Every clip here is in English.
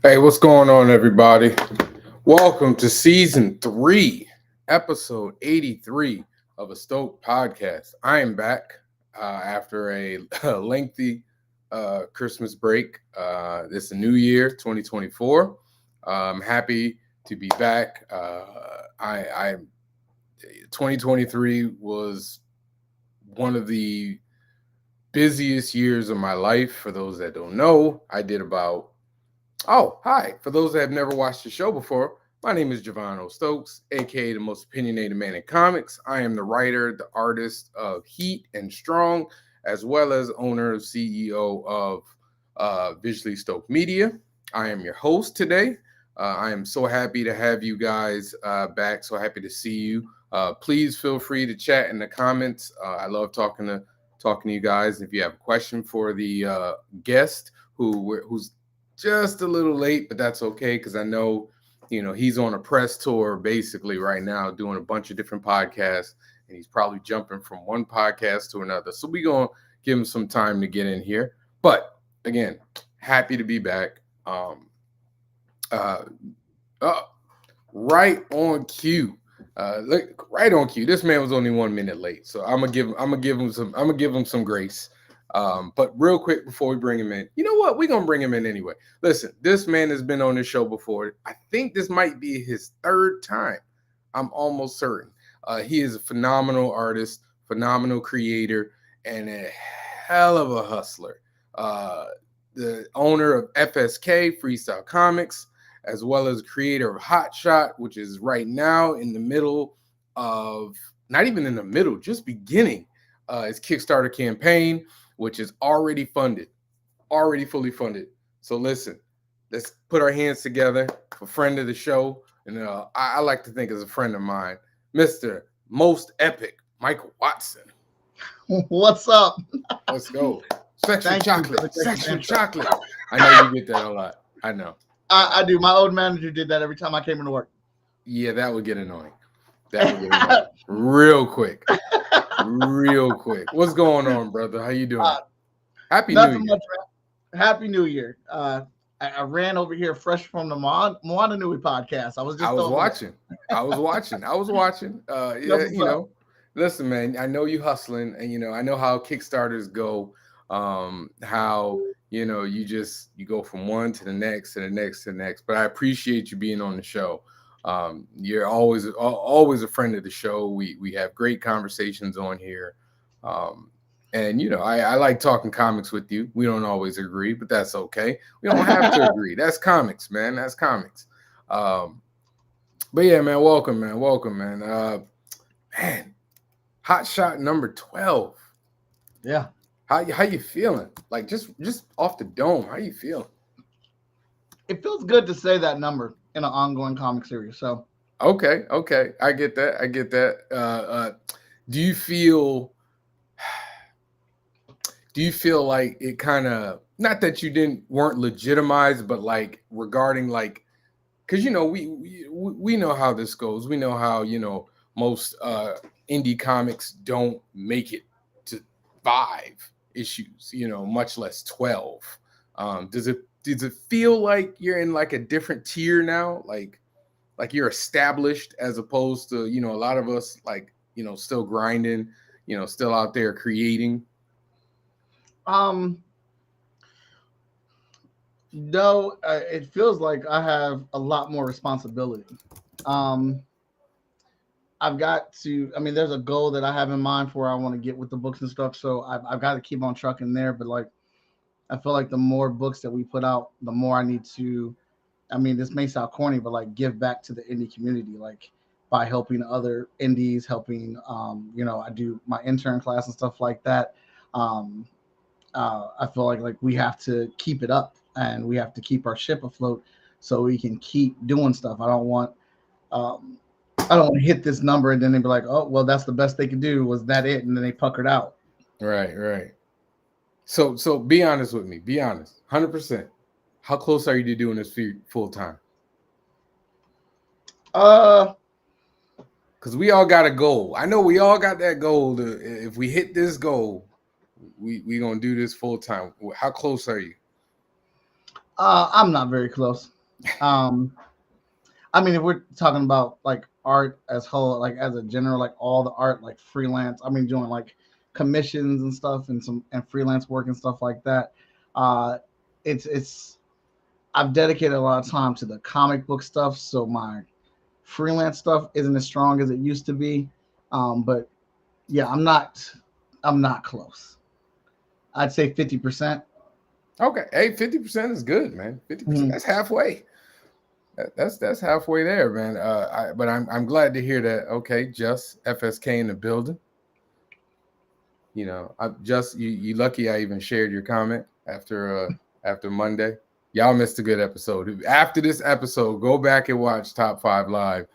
Hey, what's going on, everybody? Welcome to season 3, episode 83 of a Stoked Podcast. I am back after a lengthy Christmas break. This is a new year, 2024. I'm happy to be back. I 2023 was one of the busiest years of my life. For those that don't know, I did about Oh, hi. For those that have never watched the show before, my name is Javon Stokes, aka the most opinionated man in comics. I am the writer, the artist of Heat and Strong, as well as owner and CEO of Visually Stoked Media. I am your host today. I am so happy to have you guys back. So happy to see you. Please feel free to chat in the comments. I love talking to you guys. If you have a question for the guest who's just a little late, but that's okay because I know, he's on a press tour basically right now doing a bunch of different podcasts, and he's probably jumping from one podcast to another. So we're going to give him some time to get in here. But again, happy to be back. Uh, right on cue. Look, right on cue. This man was only 1 minute late, so I'm gonna give him some grace. But real quick before we bring him in, you know what? We're gonna bring him in anyway. Listen, this man has been on this show before. I think this might be his third time. I'm almost certain. He is a phenomenal artist, phenomenal creator, and a hell of a hustler. The owner of FSK Freestyle Comics, as well as creator of Hotshot, which is right now in the middle of, not even in the middle, just beginning his Kickstarter campaign, which is already funded, already fully funded. So listen, let's put our hands together for friend of the show. And I like to think as a friend of mine, Mr. Most Epic, Michael Watson. What's up? Let's go. Section Chocolate. chocolate. I know you get that a lot. I know. I do. My old manager did that every time I came into work. Yeah, that would get annoying. Real quick. Real quick. What's going on, brother? How you doing? Happy New Year. Much, Happy New Year. I ran over here fresh from the Moana Nui podcast. I was watching. Yeah, listen, man, I know you hustling, and I know how Kickstarters go. How you go from one to the next to the next to the next. But I appreciate you being on the show. You're always a friend of the show. We have great conversations on here. And I like talking comics with you. We don't always agree, but that's okay. We don't have to agree. That's comics, man. That's comics. But yeah, man, welcome, man. Man, Hot Shot number 12. Yeah. How you feeling? Like just off the dome, how you feeling? It feels good to say that number in an ongoing comic series. So okay, I get that. Do you feel like it kind of, not that you weren't legitimized, but like regarding like, because we know how this goes. We know how most indie comics don't make it to 5 issues, much less 12. Does it feel like you're in like a different tier now, like you're established, as opposed to a lot of us like still grinding, still out there creating? No, it feels like I have a lot more responsibility. I've got to, there's a goal that I have in mind for where I want to get with the books and stuff. So I've got to keep on trucking there. But like, I feel like the more books that we put out, the more I need to, this may sound corny, but like give back to the indie community, like by helping other indies, helping, I do my intern class and stuff like that. I feel like we have to keep it up and we have to keep our ship afloat so we can keep doing stuff. I don't want to hit this number and then they'd be like, oh, well, that's the best they could do. Was that it? And then they puckered out. Right. So be honest with me. Be honest. 100%. How close are you to doing this full time? Because we all got a goal. I know we all got that goal. If we hit this goal, we gonna do this full time. How close are you? I'm not very close. Um, I mean, if we're talking about like art as whole, like as a general, like all the art, like freelance. I mean, doing like commissions and stuff, and some and freelance work and stuff like that. Uh, it's I've dedicated a lot of time to the comic book stuff, so my freelance stuff isn't as strong as it used to be. But yeah, I'm not close. I'd say 50%. Okay, hey, 50% is good, man. 50%, Mhm. that's halfway. That's halfway there, man. But I'm glad to hear that. Okay, just FSK in the building. You know, I'm just you lucky I even shared your comment after Monday. Y'all missed a good episode. After this episode, go back and watch Top 5 Live.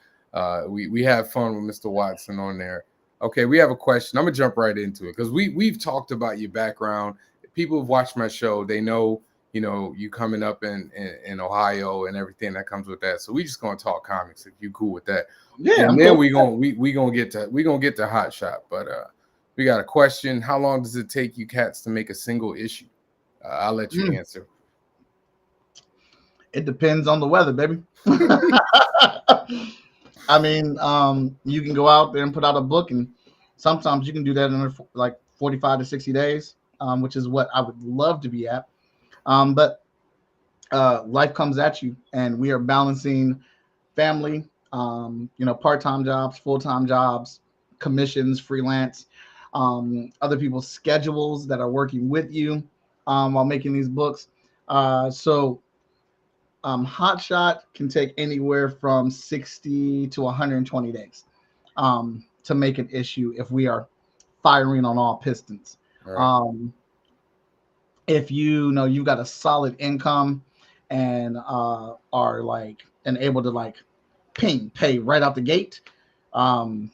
We have fun with Mr. Watson on there. Okay, we have a question. I'm gonna jump right into it because we've talked about your background. People who've watched my show, they know, you know, you coming up in Ohio and everything that comes with that. So we just gonna talk comics if you cool with that. Yeah, And I'm then cool. we gonna get to Hotshot. But we got a question. How long does it take you cats to make a single issue? I'll let you answer. It depends on the weather, baby. I mean, you can go out there and put out a book, and sometimes you can do that in like 45 to 60 days, which is what I would love to be at. But life comes at you, and we are balancing family, part-time jobs, full-time jobs, commissions, freelance, other people's schedules that are working with you while making these books. Hotshot can take anywhere from 60 to 120 days to make an issue if we are firing on all pistons. All right. If you know you've got a solid income and are like and able to like pay right out the gate, that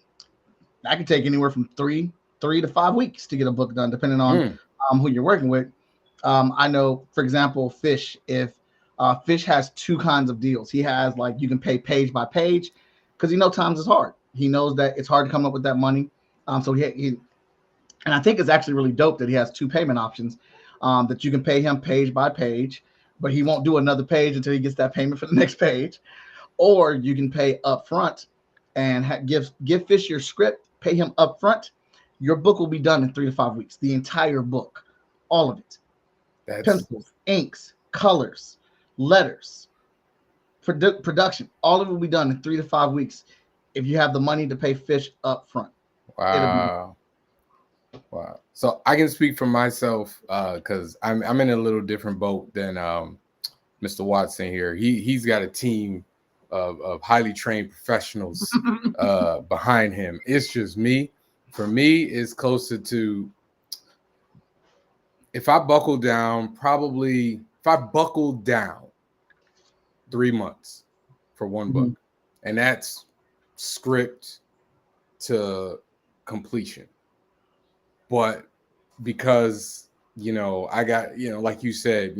can take anywhere from three to 5 weeks to get a book done, depending on who you're working with. I know, for example, Fish. If Fish has two kinds of deals, he has like you can pay page by page because times is hard. He knows that it's hard to come up with that money. So he and I think it's actually really dope that he has two payment options that you can pay him page by page, but he won't do another page until he gets that payment for the next page. Or you can pay up front and give Fish your script, pay him up front. Your book will be done in 3 to 5 weeks. The entire book, all of it. Pencils, inks, colors, letters, production, all of it will be done in 3 to 5 weeks if you have the money to pay Fish up front. Wow. Wow. So I can speak for myself because I'm in a little different boat than Mr. Watson here. He's got a team of highly trained professionals behind him. It's just me. For me, it's closer to if I buckle down 3 months for one book, and that's script to completion. But because I got like you said,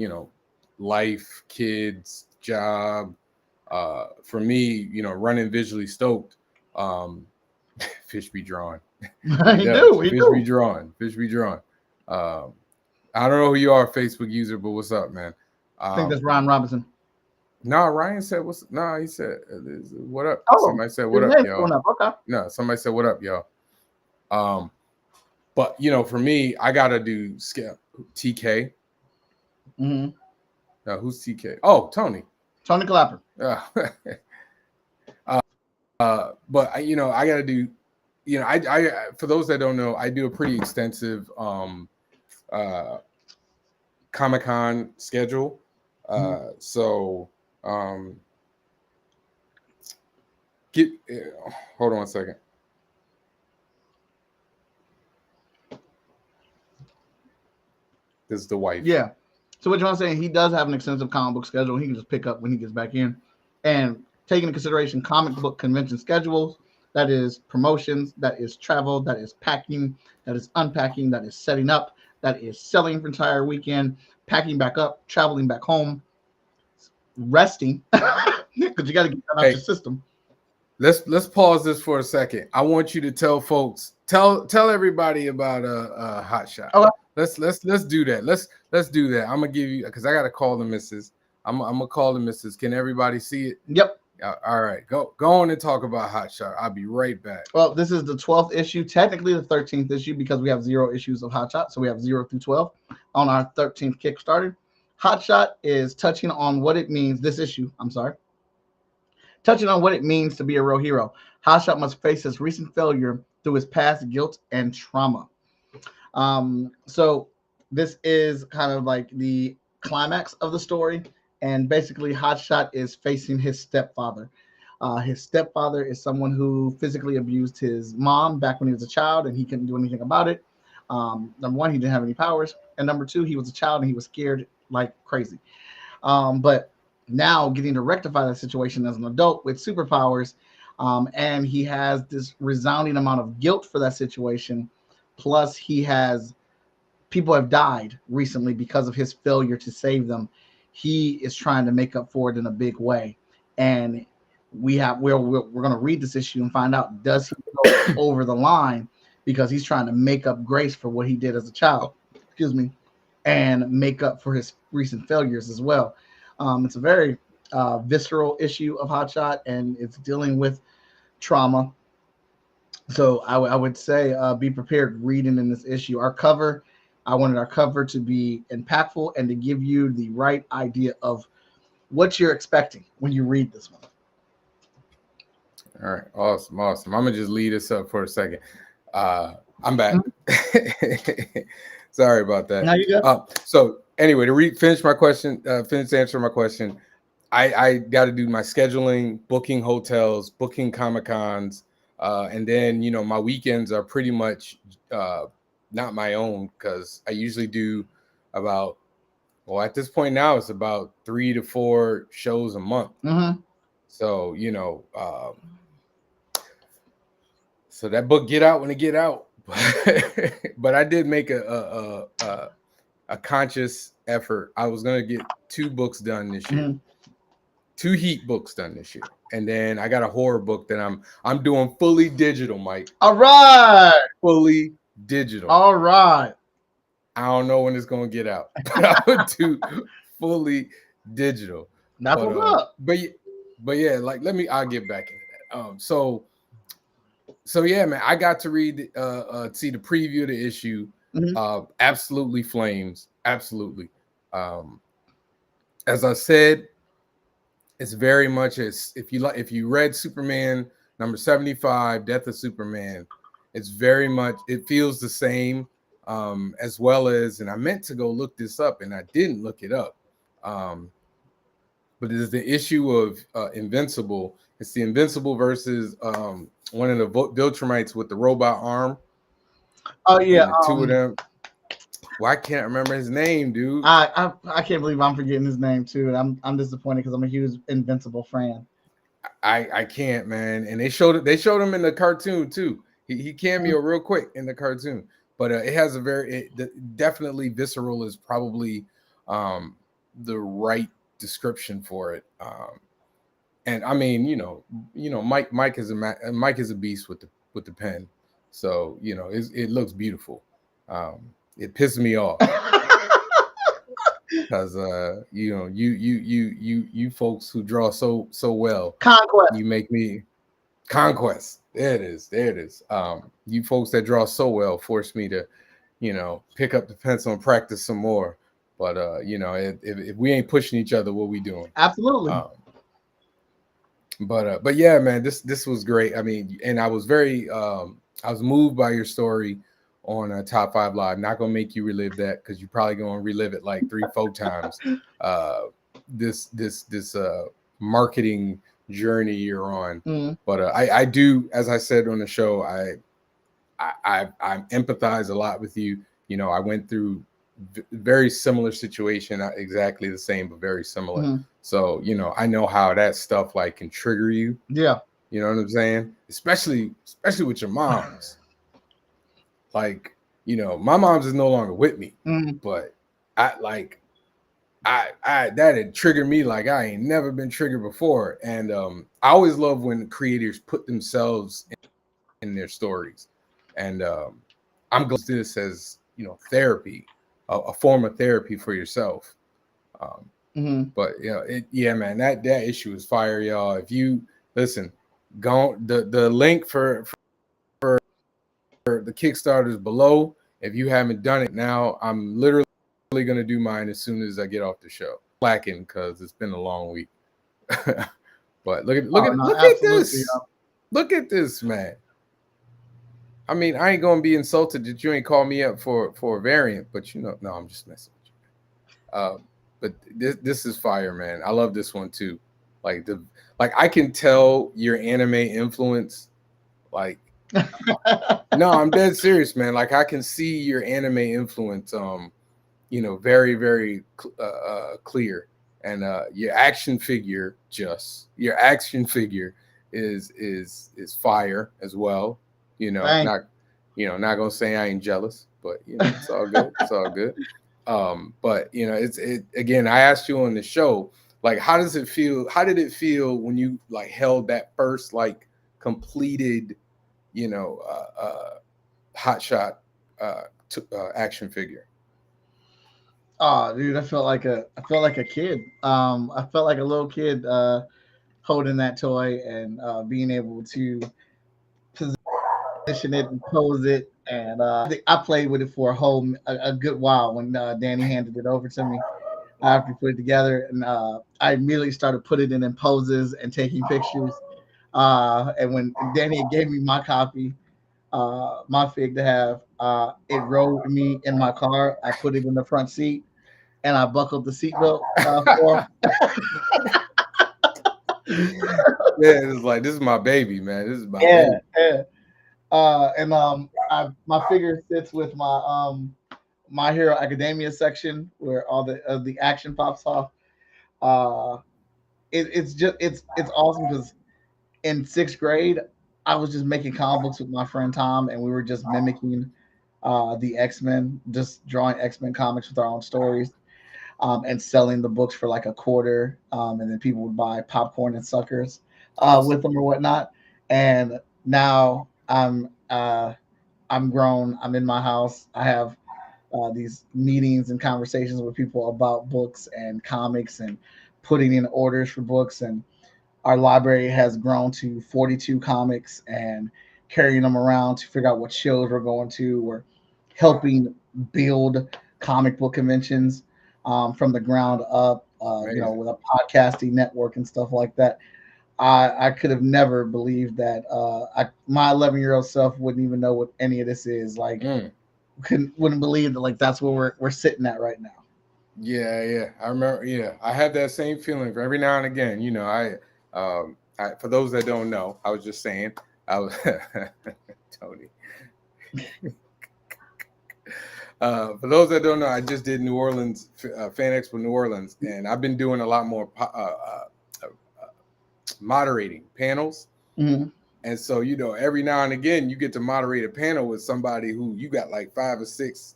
life, kids, job. For me, running visually stoked, fish be drawn. Fish be drawn. I don't know who you are, Facebook user, but what's up, man? I think that's Ryan Robinson. No, Ryan said he said what up? Somebody said what up, y'all. Okay. No, somebody said what up, y'all. But for me, I gotta do scale TK. Mm-hmm. Who's TK? Oh, Tony Clapper. But I gotta do. I for those that don't know, I do a pretty extensive Comic-Con schedule. So hold on a second. This is the wife. Yeah. So what John's saying, he does have an extensive comic book schedule. He can just pick up when he gets back in. And taking into consideration comic book convention schedules, that is promotions, that is travel, that is packing, that is unpacking, that is setting up, that is selling for entire weekend, packing back up, traveling back home, resting, because you got to get that out your system. Let's pause this for a second. I want you to tell folks, tell everybody about Hotshot. Okay. Let's do that. Let's do that. I'm gonna give you because I gotta call the missus. I'm gonna call the missus. Can everybody see it? Yep. All right, go on and talk about Hotshot. I'll be right back. Well, this is the 12th issue, technically the 13th issue, because we have 0 issues of Hotshot. So we have 0 through 12 on our 13th Kickstarter. Hotshot is touching on what it means, this issue, touching on what it means to be a real hero. Hotshot must face his recent failure through his past guilt and trauma. So this is kind of like the climax of the story. And basically, Hotshot is facing his stepfather. His stepfather is someone who physically abused his mom back when he was a child, and he couldn't do anything about it. Number one, he didn't have any powers. And number two, he was a child and he was scared like crazy. But now getting to rectify that situation as an adult with superpowers, and he has this resounding amount of guilt for that situation. Plus, people have died recently because of his failure to save them. He is trying to make up for it in a big way. And we're going to read this issue and find out, does he go over the line because he's trying to make up grace for what he did as a child, and make up for his recent failures as well. It's a very visceral issue of Hotshot, and it's dealing with trauma. So I would say be prepared reading in this issue. I wanted our cover to be impactful and to give you the right idea of what you're expecting when you read this one. All right, awesome. I'm gonna just lead us up for a second. I'm back. Sorry about that. Now you go. So anyway, to finish answering my question, I got to do my scheduling, booking hotels, booking Comic-Cons, and then my weekends are pretty much not my own, because I usually do at this point now it's about 3 to 4 shows a month. Mm-hmm. So so that book get out when it get out. But I did make a conscious effort. I was gonna get 2 books done this year, 2 Heat books done this year, and then I got a horror book that I'm doing fully digital, Mike. All right, fully digital. All right. I don't know when it's gonna get out, but I would do fully digital. That's what's up. But yeah, I'll get back into that. So yeah, man, I got to read see the preview of the issue. Absolutely flames, absolutely. As I said, it's very much as if you read Superman number 75, Death of Superman. It's very much, it feels the same, as well as, and I meant to go look this up and I didn't look it up. But it's the issue of Invincible. It's the Invincible versus one of the Viltrumites with the robot arm. Oh yeah, the 2 of them. Well, I can't remember his name, dude. I can't believe I'm forgetting his name too, and I'm disappointed because I'm a huge Invincible fan. I can't, man. And they showed him in the cartoon too. He cameo real quick in the cartoon, but it has definitely visceral is probably the right description for it. And I mean, Mike is a beast with the pen, so it looks beautiful. It pisses me off because you folks who draw so well, Conquest. You make me Conquest. There it is. You folks that draw so well force me to, pick up the pencil and practice some more. But if we ain't pushing each other, what we doing? Absolutely. But yeah, man, this was great. I mean, and I was moved by your story on Top 5 Live. Not gonna make you relive that because you're probably gonna relive it like 3-4 times. This marketing journey you're on. But I do, as I said on the show, I empathize a lot with you. I went through very similar situation, not exactly the same, but very similar. So I know how that stuff can trigger you. Yeah, you know what I'm saying, especially with your moms. My mom's is no longer with me, but that had triggered me like I ain't never been triggered before. And I always love when creators put themselves in their stories. And I'm glad this as therapy, a form of therapy for yourself. Mm-hmm. But yeah, man, that issue is fire, y'all. If you listen, go the link for the Kickstarter is below. If you haven't done it now, I'm literally gonna do mine as soon as I get off the show. Slacking because it's been a long week. But Oh no, look at absolutely. this. Look at this, man. I mean, I ain't gonna be insulted that you ain't call me up for a variant, but no, I'm just messing with you. But this is fire, man. I love this one too. Like I can tell your anime influence. Like no, I'm dead serious, man. Like I can see your anime influence. Very very clear. And your action figure is fire as well. Thanks. Not gonna say I ain't jealous, but it's all good. It's all good. But again, I asked you on the show, like, how does it feel? How did it feel when you like held that first like completed, Hotshot action figure? Oh, dude, I felt like a kid. I felt like a little kid holding that toy and being able to position it and pose it. And I played with it for a good while when Danny handed it over to me after we put it together, and I immediately started putting it in poses and taking pictures. And when Danny gave me my copy, my fig to have, it rode with me in my car. I put it in the front seat and I buckled the seatbelt for him. Yeah, it's like this is my baby, man. This is my Yeah, baby. yeah. And my figure sits with my Hero Academia section where all the action pops off. Uh, it's awesome because in sixth grade I was just making comic books with my friend Tom, and we were just mimicking the X-Men, just drawing X-Men comics with our own stories. And selling the books for like a quarter, and then people would buy popcorn and suckers Awesome. with them or whatnot. And now I'm grown. I'm in my house. I have these meetings and conversations with people about books and comics and putting in orders for books. And our library has grown to 42 comics and carrying them around to figure out what shows we're going to. We're helping build comic book conventions from the ground up, Amazing. with a podcasting network and stuff like that. I could have never believed that my 11-year-old self wouldn't even know what any of this is. Like, Mm. wouldn't believe that. Like, that's where we're sitting at right now. Yeah, yeah. I remember. Yeah, I had that same feeling for every now and again. For those that don't know, I was just saying, I was Tony. For those that don't know, I just did New Orleans Fan Expo New Orleans, and I've been doing a lot more moderating panels. Mm-hmm. And so, every now and again, you get to moderate a panel with somebody who you got like 5 or 6,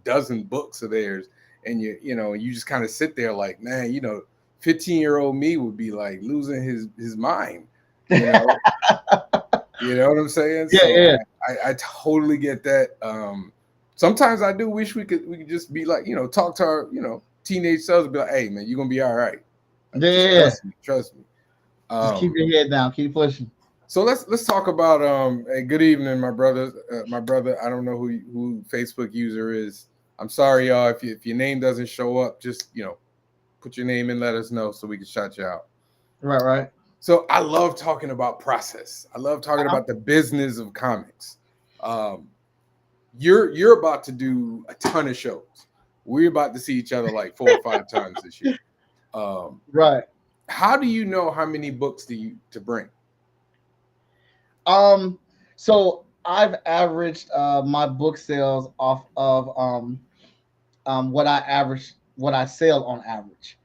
dozen books of theirs, and you just kind of sit there like, man, 15-year-old me would be like losing his mind, you know, you know what I'm saying? Yeah, So yeah, I totally get that. Sometimes I do wish we could just be like, talk to our, teenage selves and be like, hey man, you're gonna be all right. yeah, Just yeah, yeah. trust me. Just keep Um, your head down, keep pushing. So let's talk about hey, good evening, my brother. My brother, I don't know who Facebook user is. I'm sorry, y'all. If your name doesn't show up, just put your name and let us know so we can shout you out. Right, right. So I love talking about process. I love talking Uh-huh. about the business of comics. Um, you're about to do a ton of shows. We're about to see each other like 4 or 5 times this year. Um, Right. how do you know how many books to bring? Um, so I've averaged my book sales off of what I sell on average,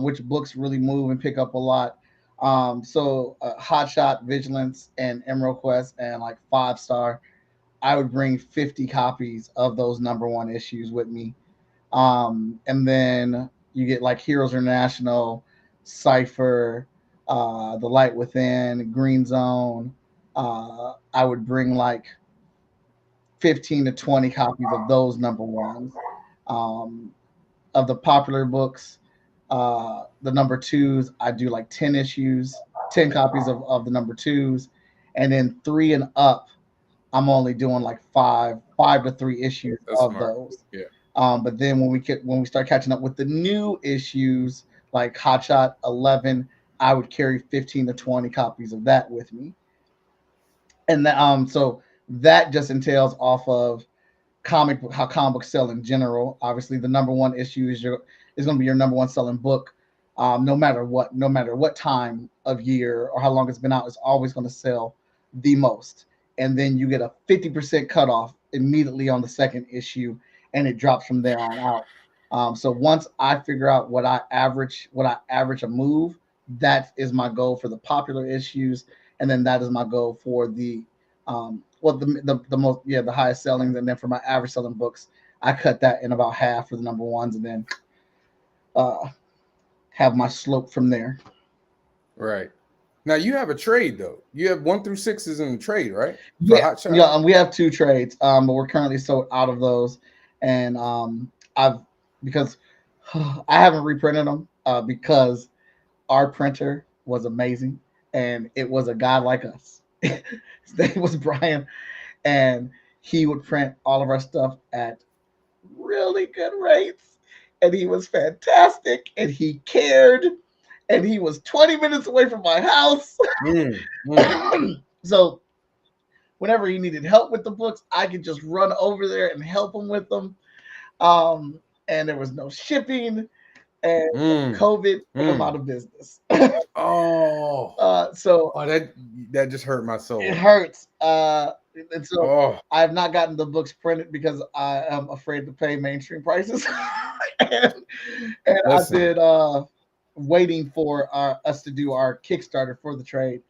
which books really move and pick up a lot. Hotshot, Vigilance, and Emerald Quest, and like 5 star, I would bring 50 copies of those number one issues with me. And then you get like Heroes International, Cipher, The Light Within, Green Zone. I would bring like 15 to 20 copies of those number ones. Um, of the popular books, The number twos, I do like 10 issues, 10 copies of the number twos, and then 3 and up, I'm only doing like five to 3 issues That's of smart. those. Yeah. But then when we start catching up with the new issues, like Hotshot 11, I would carry 15 to 20 copies of that with me, and so that just entails off of how comic books sell in general. Obviously, the number one issue is going to be your number one selling book, no matter what time of year or how long it's been out. It's always going to sell the most, and then you get a 50% cutoff immediately on the second issue, and it drops from there on out. So once I figure out what I average a move, that is my goal for the popular issues, and then that is my goal for the most, the highest sellings, and then for my average selling books, I cut that in about half for the number ones, and then uh have my slope from there. Right. Now you have a trade though. You have 1 through 6s in the trade, right? For Yeah, Hot Shot. yeah. We have 2 trades, but we're currently sold out of those, and I've because I haven't reprinted them because our printer was amazing, and it was a guy like us. His name was Brian, and he would print all of our stuff at really good rates, and he was fantastic, and he cared, and he was 20 minutes away from my house. Mm, mm. So whenever he needed help with the books, I could just run over there and help him with them. And there was no shipping, and Mm, COVID put him out mm. of business. Oh, So oh, that just hurt my it soul. hurts. And so Oh, I have not gotten the books printed because I am afraid to pay mainstream prices. and, and I've listen. been waiting for us to do our Kickstarter for the trade.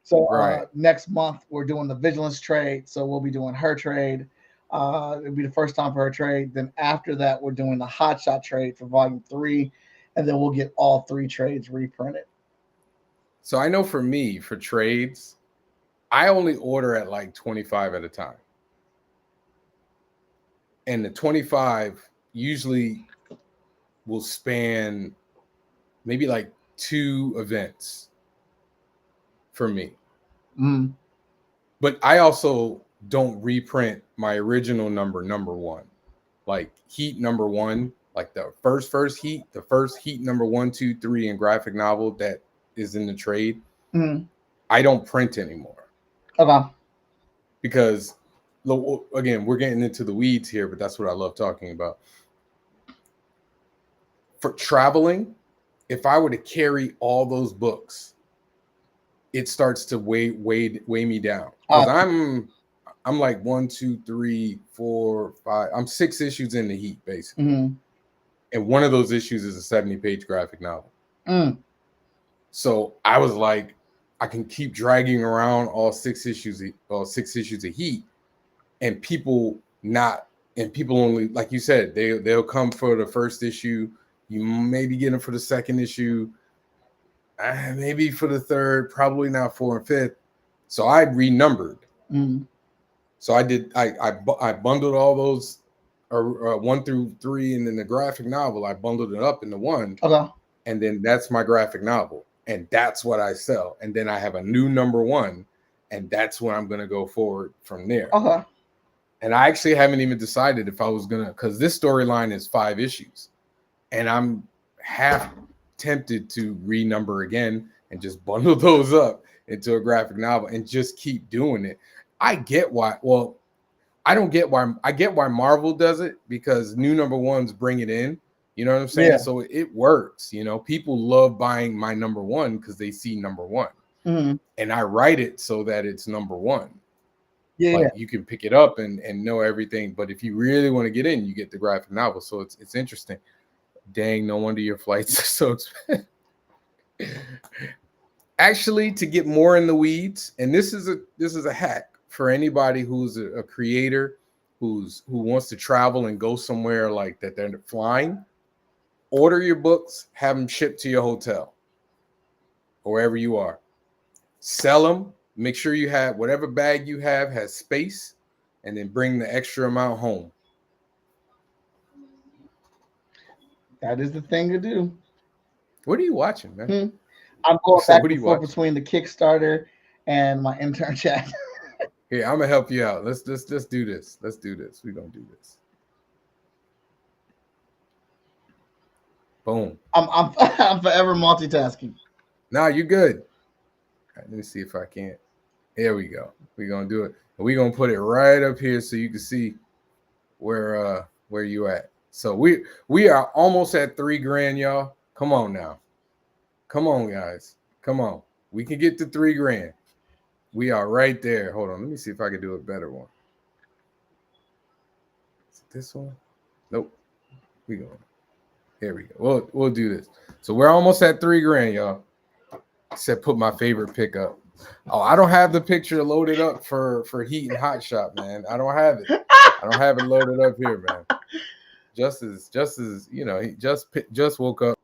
So Right. next month we're doing the Vigilance trade. So we'll be doing her trade. It'll be the first time for her trade. Then after that, we're doing the Hotshot trade for Volume 3, and then we'll get all 3 trades reprinted. So I know for me, for trades, I only order at like 25 at a time. And the 25 usually will span maybe like 2 events for me. Mm. But I also don't reprint my original number 1. Like heat number 1, like the first heat, the first heat number 1, 2, 3 in graphic novel that is in the trade. Mm. I don't print anymore. Okay. Because again, we're getting into the weeds here, but that's what I love talking about. For traveling, if I were to carry all those books, it starts to weigh me down. Because I'm like 1, 2, 3, 4, 5. I'm 6 issues in the heat, basically. Mm. And one of those issues is a 70-page graphic novel. Mm. So I was like, I can keep dragging around all 6 issues of heat, and people only, like you said, they'll come for the first issue. You maybe get them for the second issue, maybe for the third, probably not 4 and 5th. So I renumbered. Mm. So I did. I bundled all those, 1 through 3, and then the graphic novel. I bundled it up into one, Okay. and then that's my graphic novel, and that's what I sell. And then I have a new number 1, and that's when I'm going to go forward from there. Okay. And I actually haven't even decided if I was gonna, because this storyline is 5 issues, and I'm half tempted to renumber again and just bundle those up into a graphic novel and just keep doing it. I get why. Well, I don't get why. I get why Marvel does it, because new number 1s bring it in. You know what I'm saying? Yeah. So it works. People love buying my number 1 because they see number 1, Mm. and I write it so that it's number 1. Yeah. Like you can pick it up and know everything. But if you really want to get in, you get the graphic novel. So it's interesting. Dang, no wonder your flights are so expensive. Actually, to get more in the weeds, and this is a hack for anybody who's a creator who wants to travel and go somewhere like that they're flying. Order your books, have them shipped to your hotel or wherever you are. Sell them. Make sure you have whatever bag you have has space, and then bring the extra amount home. That is the thing to do. What are you watching, man? Hmm. I'm You going said, back what are and you forth watching? between the Kickstarter and my intern chat. Here, I'm gonna help you out. Let's do this. Let's do this. We're gonna do this. Boom. I'm forever multitasking. Now you're good. All right, let me see if I can't. There we go. We're gonna do it. We're gonna put it right up here so you can see where you at. So we are almost at $3,000, y'all. Come on now. Come on, guys. Come on. We can get to $3,000. We are right there. Hold on. Let me see if I can do a better one. Is it this one? Nope. We going. Here we go. We'll do this. So we're almost at $3,000, y'all. Except put my favorite pick up. Oh, I don't have the picture loaded up for Heat and Hotshot, man. I don't have it. I don't have it loaded up here, man. Just as he just woke up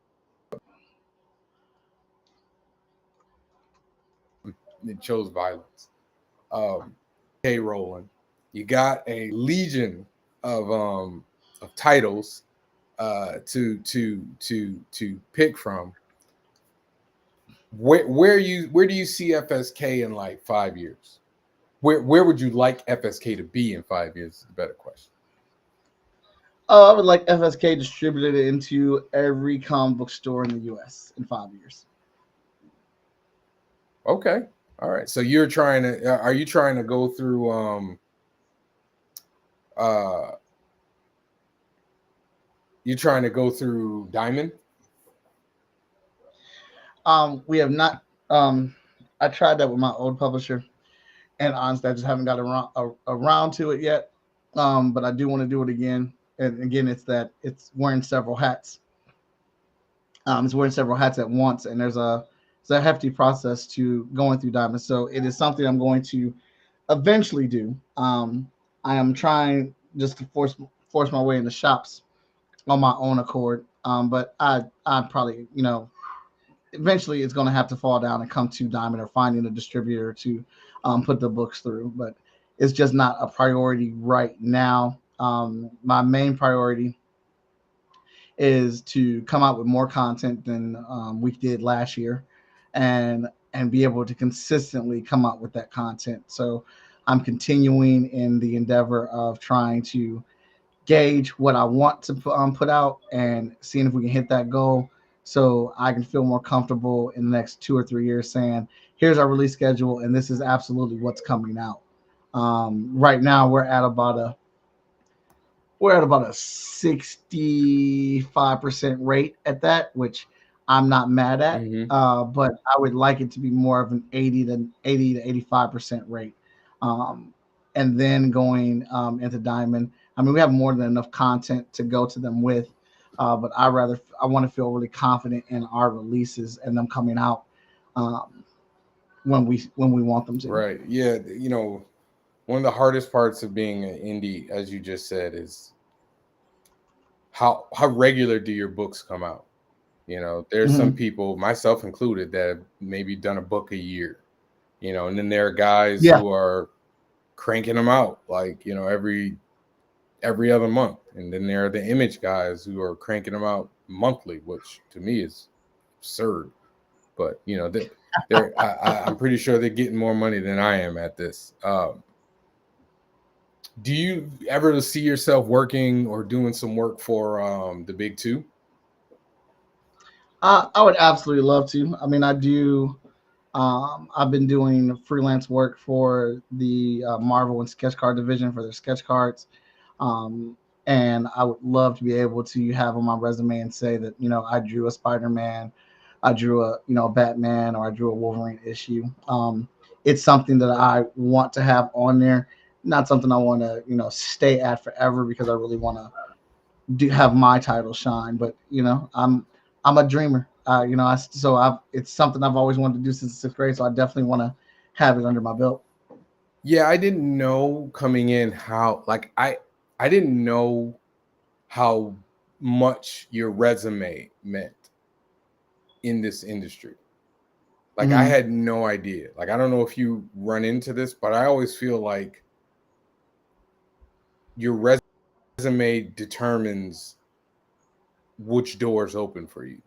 and chose violence. K rolling. You got a legion of titles to pick from. Where do you see FSK in like 5 years? Where would you like FSK to be in 5 years? Is a better question. I would like FSK distributed into every comic book store in the U.S. in 5 years. Okay. All right. So are you trying to go through uh you're trying to go through Diamond? We have not. I tried that with my old publisher, and honestly, I just haven't got around to it yet. But I do want to do it again. And again, it's wearing several hats. It's wearing several hats at once, and it's a hefty process to going through Diamond. So it is something I'm going to eventually do. I am trying just to force my way into shops on my own accord. But I probably eventually it's going to have to fall down and come to Diamond or finding a distributor to put the books through. But it's just not a priority right now. My main priority is to come out with more content than we did last year, and be able to consistently come out with that content. So I'm continuing in the endeavor of trying to gauge what I want to put out and seeing if we can hit that goal. So I can feel more comfortable in the next 2 or 3 years saying, here's our release schedule, and this is absolutely what's coming out. Right now, we're at about a 65% rate at that, which I'm not mad at. Mm-hmm. But I would like it to be more of an 80 to 85% rate. Um, and then going into Diamond. I mean, we have more than enough content to go to them with. But I want to feel really confident in our releases and them coming out um, when we want them to. Right. Yeah. One of the hardest parts of being an indie, as you just said, is how regular do your books come out? There's some Mm-hmm. people, myself included, that have maybe done a book a year. And then there are guys Yeah. who are cranking them out like every other month, and then there are the image guys who are cranking them out monthly, which to me is absurd. But I'm pretty sure they're getting more money than I am at this. Do you ever see yourself working or doing some work for the big two? I would absolutely love to. I mean, I do. I've been doing freelance work for the Marvel and sketch card division for their sketch cards. Um, and I would love to be able to have on my resume and say that, I drew a Spider-Man, I drew a Batman, or I drew a Wolverine issue. It's something that I want to have on there. Not something I want to, stay at forever because I really want to do have my title shine. But I'm a dreamer. It's something I've always wanted to do since sixth grade. So I definitely want to have it under my belt. Yeah, I didn't know coming in how I didn't know how much your resume meant in this industry. Like I Mm-hmm. had no idea. Like I don't know if you run into this, but I always feel like your resume determines which doors open for you.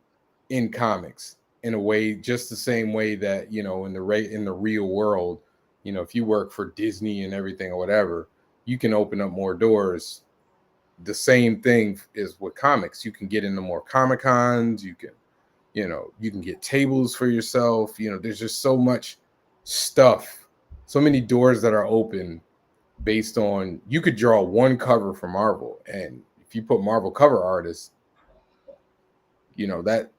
in comics in a way, just the same way that, you know, in the real world, you know, if you work for Disney and everything or whatever, you can open up more doors. The same thing is with comics. You can get into more Comic Cons. You can, you know, you can get tables for yourself. You know, there's just so much stuff, so many doors that are open based on, you could draw one cover for Marvel, and if you put Marvel cover artists, you know, that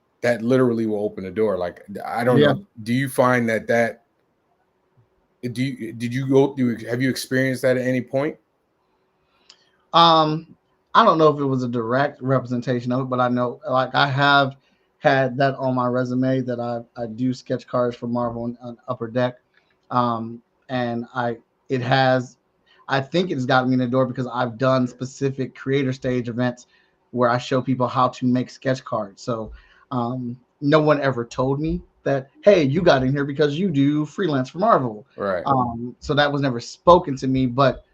literally will open a door. Like, I don't Yeah. know, do you find that did you go through, have you experienced that at any point? I don't know if it was a direct representation of it, but I know, like, I have had that on my resume that I do sketch cards for Marvel on Upper Deck, and it has, I think it's gotten me in the door because I've done specific creator stage events where I show people how to make sketch cards. So no one ever told me that, hey, you got in here because you do freelance for Marvel. Right. So that was never spoken to me, but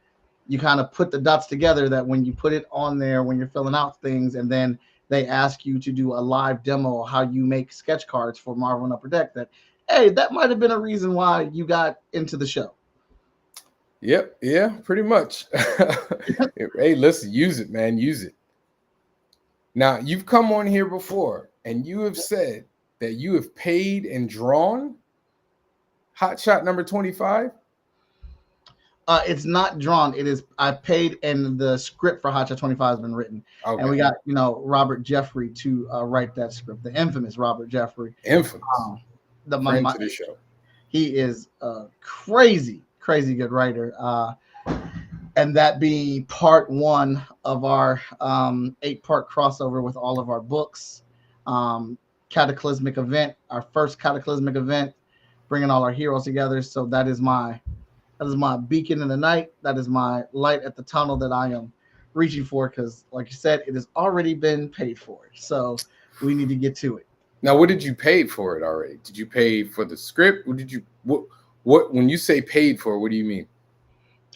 you kind of put the dots together that when you put it on there, when you're filling out things, and then they ask you to do a live demo of how you make sketch cards for Marvel and Upper Deck, that, hey, that might have been a reason why you got into the show. Yep. Yeah, pretty much. Hey, listen, use it, man. Use it. Now, you've come on here before and you have said that you have paid and drawn Hotshot number 25. It's not drawn. It is, I paid, and the script for Hotshot 25 has been written. Okay. And we got, you know, Robert Jeffrey to write that script, the infamous Robert Jeffrey. Infamous. Friend to the show. He is a crazy good writer. And that being part one of our 8-part crossover with all of our books, Cataclysmic event, our first Cataclysmic event, bringing all our heroes together. So that is my beacon in the night. That is my light at the tunnel that I am reaching for, because, like you said, it has already been paid for. So we need to get to it. Now, what did you pay for it already? Did you pay for the script? What when you say paid for, what do you mean?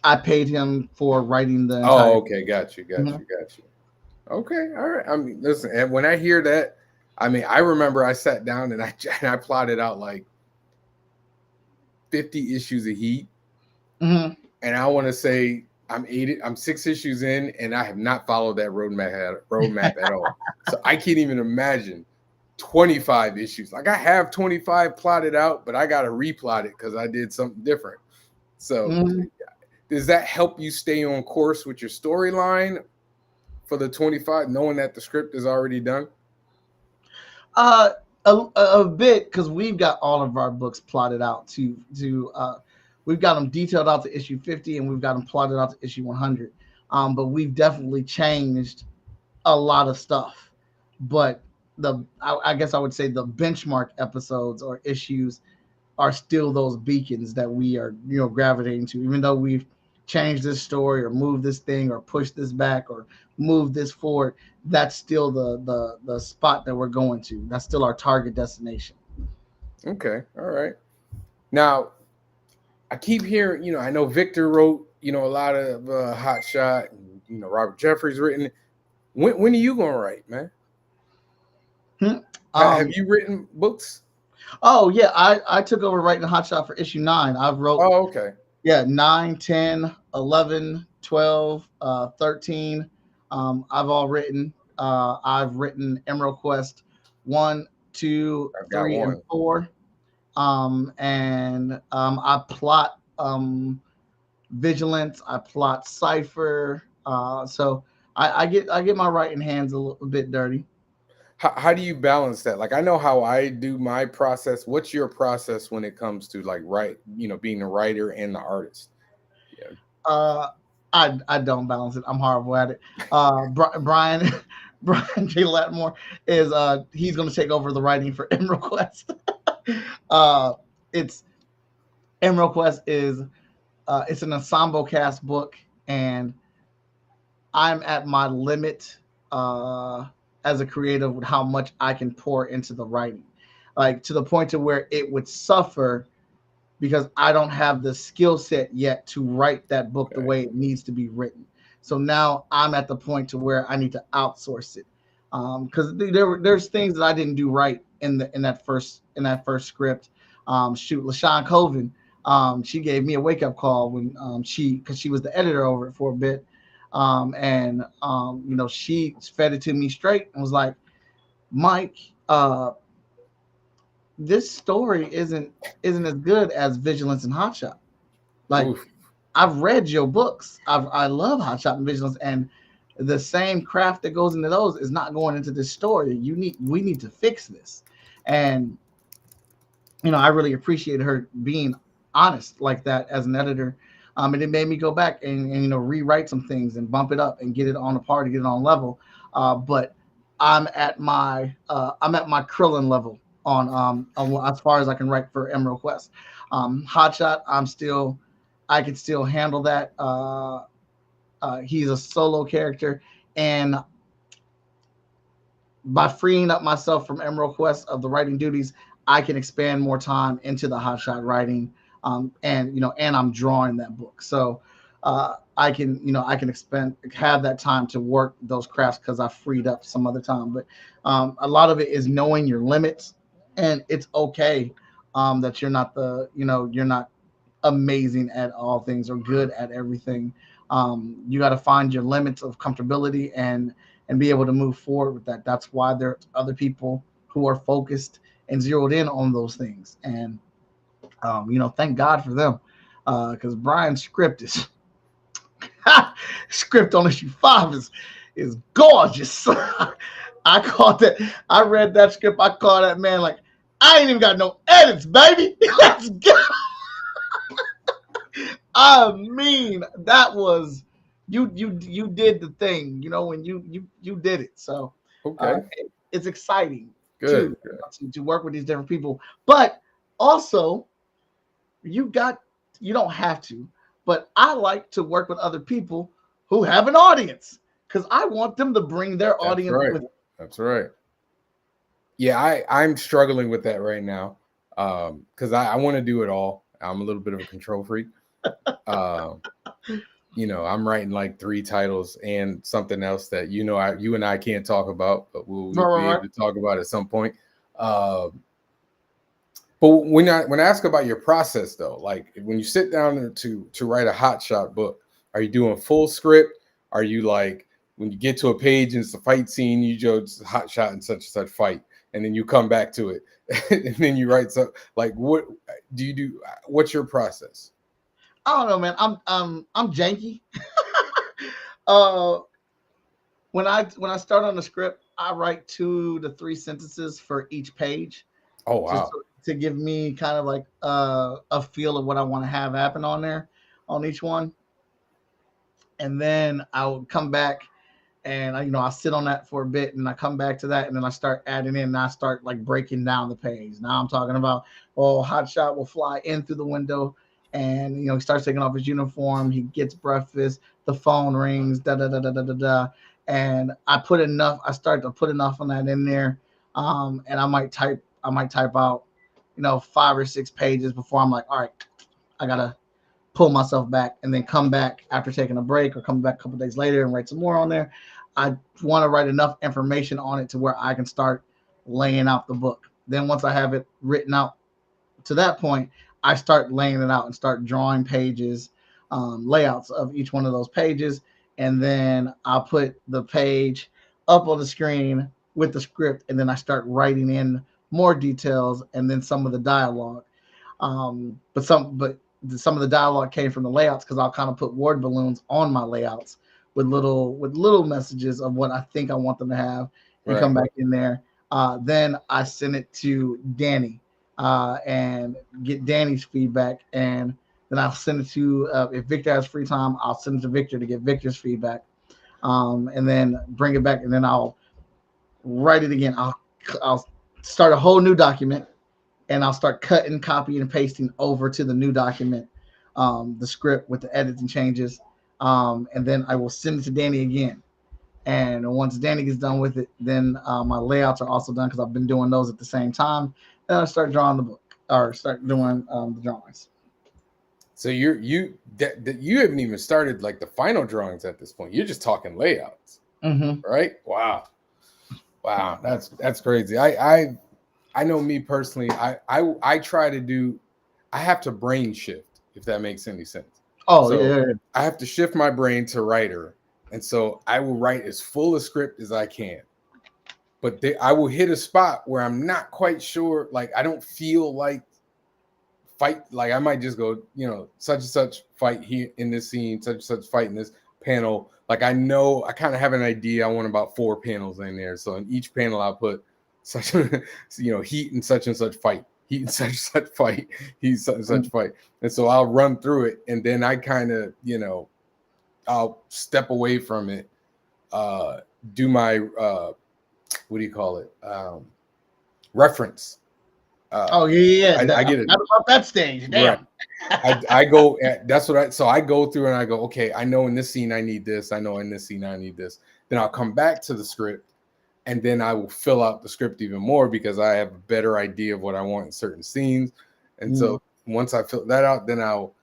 I paid him for writing the entire. Oh, okay, got you. Okay, all right. I mean, listen, and when I hear that, I mean, I remember I sat down and I plotted out like 50 issues of Heat, and I want to say I'm 6 issues in, and I have not followed that roadmap at all. So I can't even imagine 25 issues. Like, I have 25 plotted out, but I got to replot it because I did something different. So does that help you stay on course with your storyline for the 25, knowing that the script is already done? A bit, because we've got all of our books plotted out we've got them detailed out to issue 50, and we've got them plotted out to issue 100. But we've definitely changed a lot of stuff. But I guess I would say the benchmark episodes or issues are still those beacons that we are, you know, gravitating to, even though we've changed this story or moved this thing or pushed this back or moved this forward. That's still the spot that we're going to. That's still our target destination. Okay, all right. Now, I keep hearing, you know, I know Victor wrote, you know, a lot of Hotshot, and, you know, Robert Jeffrey's written. When are you gonna write, man? Have you written books? Oh yeah, I took over writing Hotshot for issue 9. I've wrote. Oh, okay. Yeah, 9, 10, 11, 12, 13. I've all written. I've written Emerald Quest 1, 2, 3, and 4. And I plot Vigilance. I plot Cypher. So I get my writing hands a little bit dirty. How do you balance that? Like, I know how I do my process. What's your process when it comes to, like, being the writer and the artist? Yeah. I don't balance it. I'm horrible at it. Brian J. Lattimore is he's going to take over the writing for Emerald Quest. It's Emerald Quest is it's an ensemble cast book, and I'm at my limit as a creative with how much I can pour into the writing, like to the point to where it would suffer because I don't have the skill set yet to write that book the way it needs to be written. So now I'm at the point to where I need to outsource it, because there's things that I didn't do right in that first script. Shoot, LaShawn Coven, she gave me a wake up call when because she was the editor over it for a bit, and she fed it to me straight and was like, Mike, this story isn't as good as Vigilance and Hotshot. Like, Oof. I've read your books. I love Hotshot and Vigilance, and the same craft that goes into those is not going into this story. We need to fix this. And I really appreciated her being honest like that as an editor. And it made me go back and rewrite some things and bump it up and get it on a par to get it on level. But I'm at my Krillin level on as far as I can write for Emerald Quest. Hotshot, I can still handle that. He's a solo character, and by freeing up myself from Emerald Quest of the writing duties, I can expand more time into the Hotshot writing, and I'm drawing that book, so I can have that time to work those crafts because I freed up some other time. But a lot of it is knowing your limits, and it's okay that you're not amazing at all things or good at everything. You got to find your limits of comfortability and be able to move forward with that. That's why there's other people who are focused and zeroed in on those things. And thank God for them, because Brian's script is script on issue 5 is gorgeous. I called that. I read that script. I called that man like, I ain't even got no edits, baby. Let's go. I mean, that was you did the thing, when you did it. So Okay. it's exciting Good. to work with these different people. But also, you don't have to, but I like to work with other people who have an audience because I want them to bring their audience with. That's right. Yeah, I'm struggling with that right now because I want to do it all. I'm a little bit of a control freak. I'm writing like 3 titles and something else that you and I can't talk about, but we'll be able to talk about at some point. But when I ask about your process though, like when you sit down to write a Hotshot book, are you doing full script? Are you like when you get to a page and it's a fight scene, you just Hotshot and such fight, and then you come back to it and then you write something? Like what do you do? What's your process? I don't know, man. I'm janky. When I start on the script, I write 2 to 3 sentences for each page. Oh wow! To give me kind of like a feel of what I want to have happen on there, on each one, and then I will come back and I'll sit on that for a bit, and I come back to that, and then I start adding in, and I start like breaking down the page. Now I'm talking about, Hotshot will fly in through the window. And he starts taking off his uniform. He gets breakfast. The phone rings. Da da da da da da da. And I start to put enough on that in there. And I might type out, 5 or 6 pages before I'm like, all right, I gotta pull myself back and then come back after taking a break or come back a couple days later and write some more on there. I want to write enough information on it to where I can start laying out the book. Then once I have it written out to that point, I start laying it out and start drawing pages, layouts of each one of those pages. And then I'll put the page up on the screen with the script. And then I start writing in more details and then some of the dialogue. But some of the dialogue came from the layouts because I'll kind of put word balloons on my layouts with little messages of what I think I want them to have and come back in there. Then I send it to Danny. And get Danny's feedback, and then I'll send it to if Victor has free time, I'll send it to Victor to get Victor's feedback, and then bring it back, and then I'll write it again. I'll start a whole new document, and I'll start cutting, copying, and pasting over to the new document, the script with the edits and changes, and then I will send it to Danny again. And once Danny gets done with it, then my layouts are also done because I've been doing those at the same time. Then I start drawing the book or start doing the drawings. So you haven't even started like the final drawings at this point. You're just talking layouts, right? Wow, that's crazy. I know me personally, I try to do, I have to brain shift, if that makes any sense. Oh So yeah. I have to shift my brain to writer. And so I will write as full a script as I can. But I will hit a spot where I'm not quite sure, like I don't feel like fight, like I might just go, such and such fight here in this scene, such and such fight in this panel. Like I know I kind of have an idea. I want about 4 panels in there. So in each panel I'll put such heat and such fight, heat and such fight, heat such and such fight. And so I'll run through it and then I kind of, I'll step away from it, do my what do you call it? Reference. Oh yeah. I get it. Not about that stage. Damn. Right. I go. That's what I. So I go through and I go. Okay, I know in this scene I need this. I know in this scene I need this. Then I'll come back to the script, and then I will fill out the script even more because I have a better idea of what I want in certain scenes. And so once I fill that out, then I'll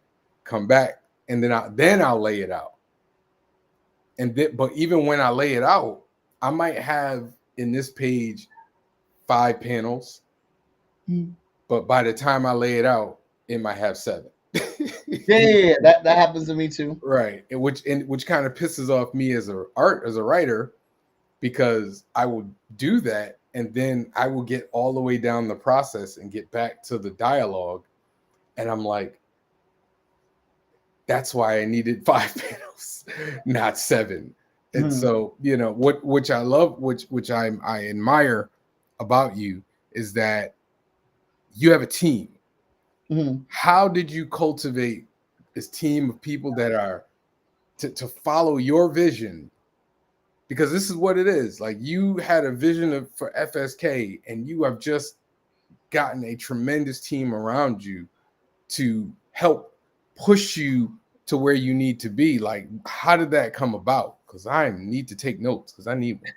come back and then I'll lay it out. And then, but even when I lay it out, I might have in this page 5 panels. But by the time I lay it out, it might have 7. Yeah, that happens to me too. Right, which kind of pisses off me as a writer, because I will do that and then I will get all the way down the process and get back to the dialogue, and I'm like, that's why I needed 5 panels, not 7. And so which I love, which I admire about you is that you have a team. How did you cultivate this team of people that are to follow your vision? Because this is what it is. Like, you had a vision for FSK, and you have just gotten a tremendous team around you to help push you to where you need to be. Like, how did that come about? Because I need to take notes because I need one.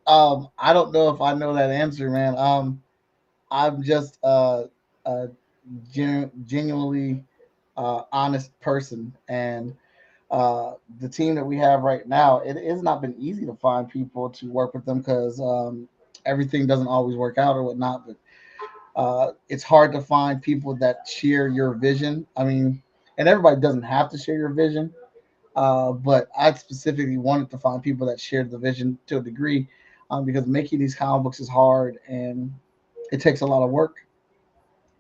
I don't know if I know that answer, man. I'm just a genuinely honest person, and the team that we have right now, it has not been easy to find people to work with them because everything doesn't always work out or whatnot. But it's hard to find people that share your vision. I mean, and everybody doesn't have to share your vision, but I specifically wanted to find people that shared the vision to a degree, because making these comic books is hard and it takes a lot of work.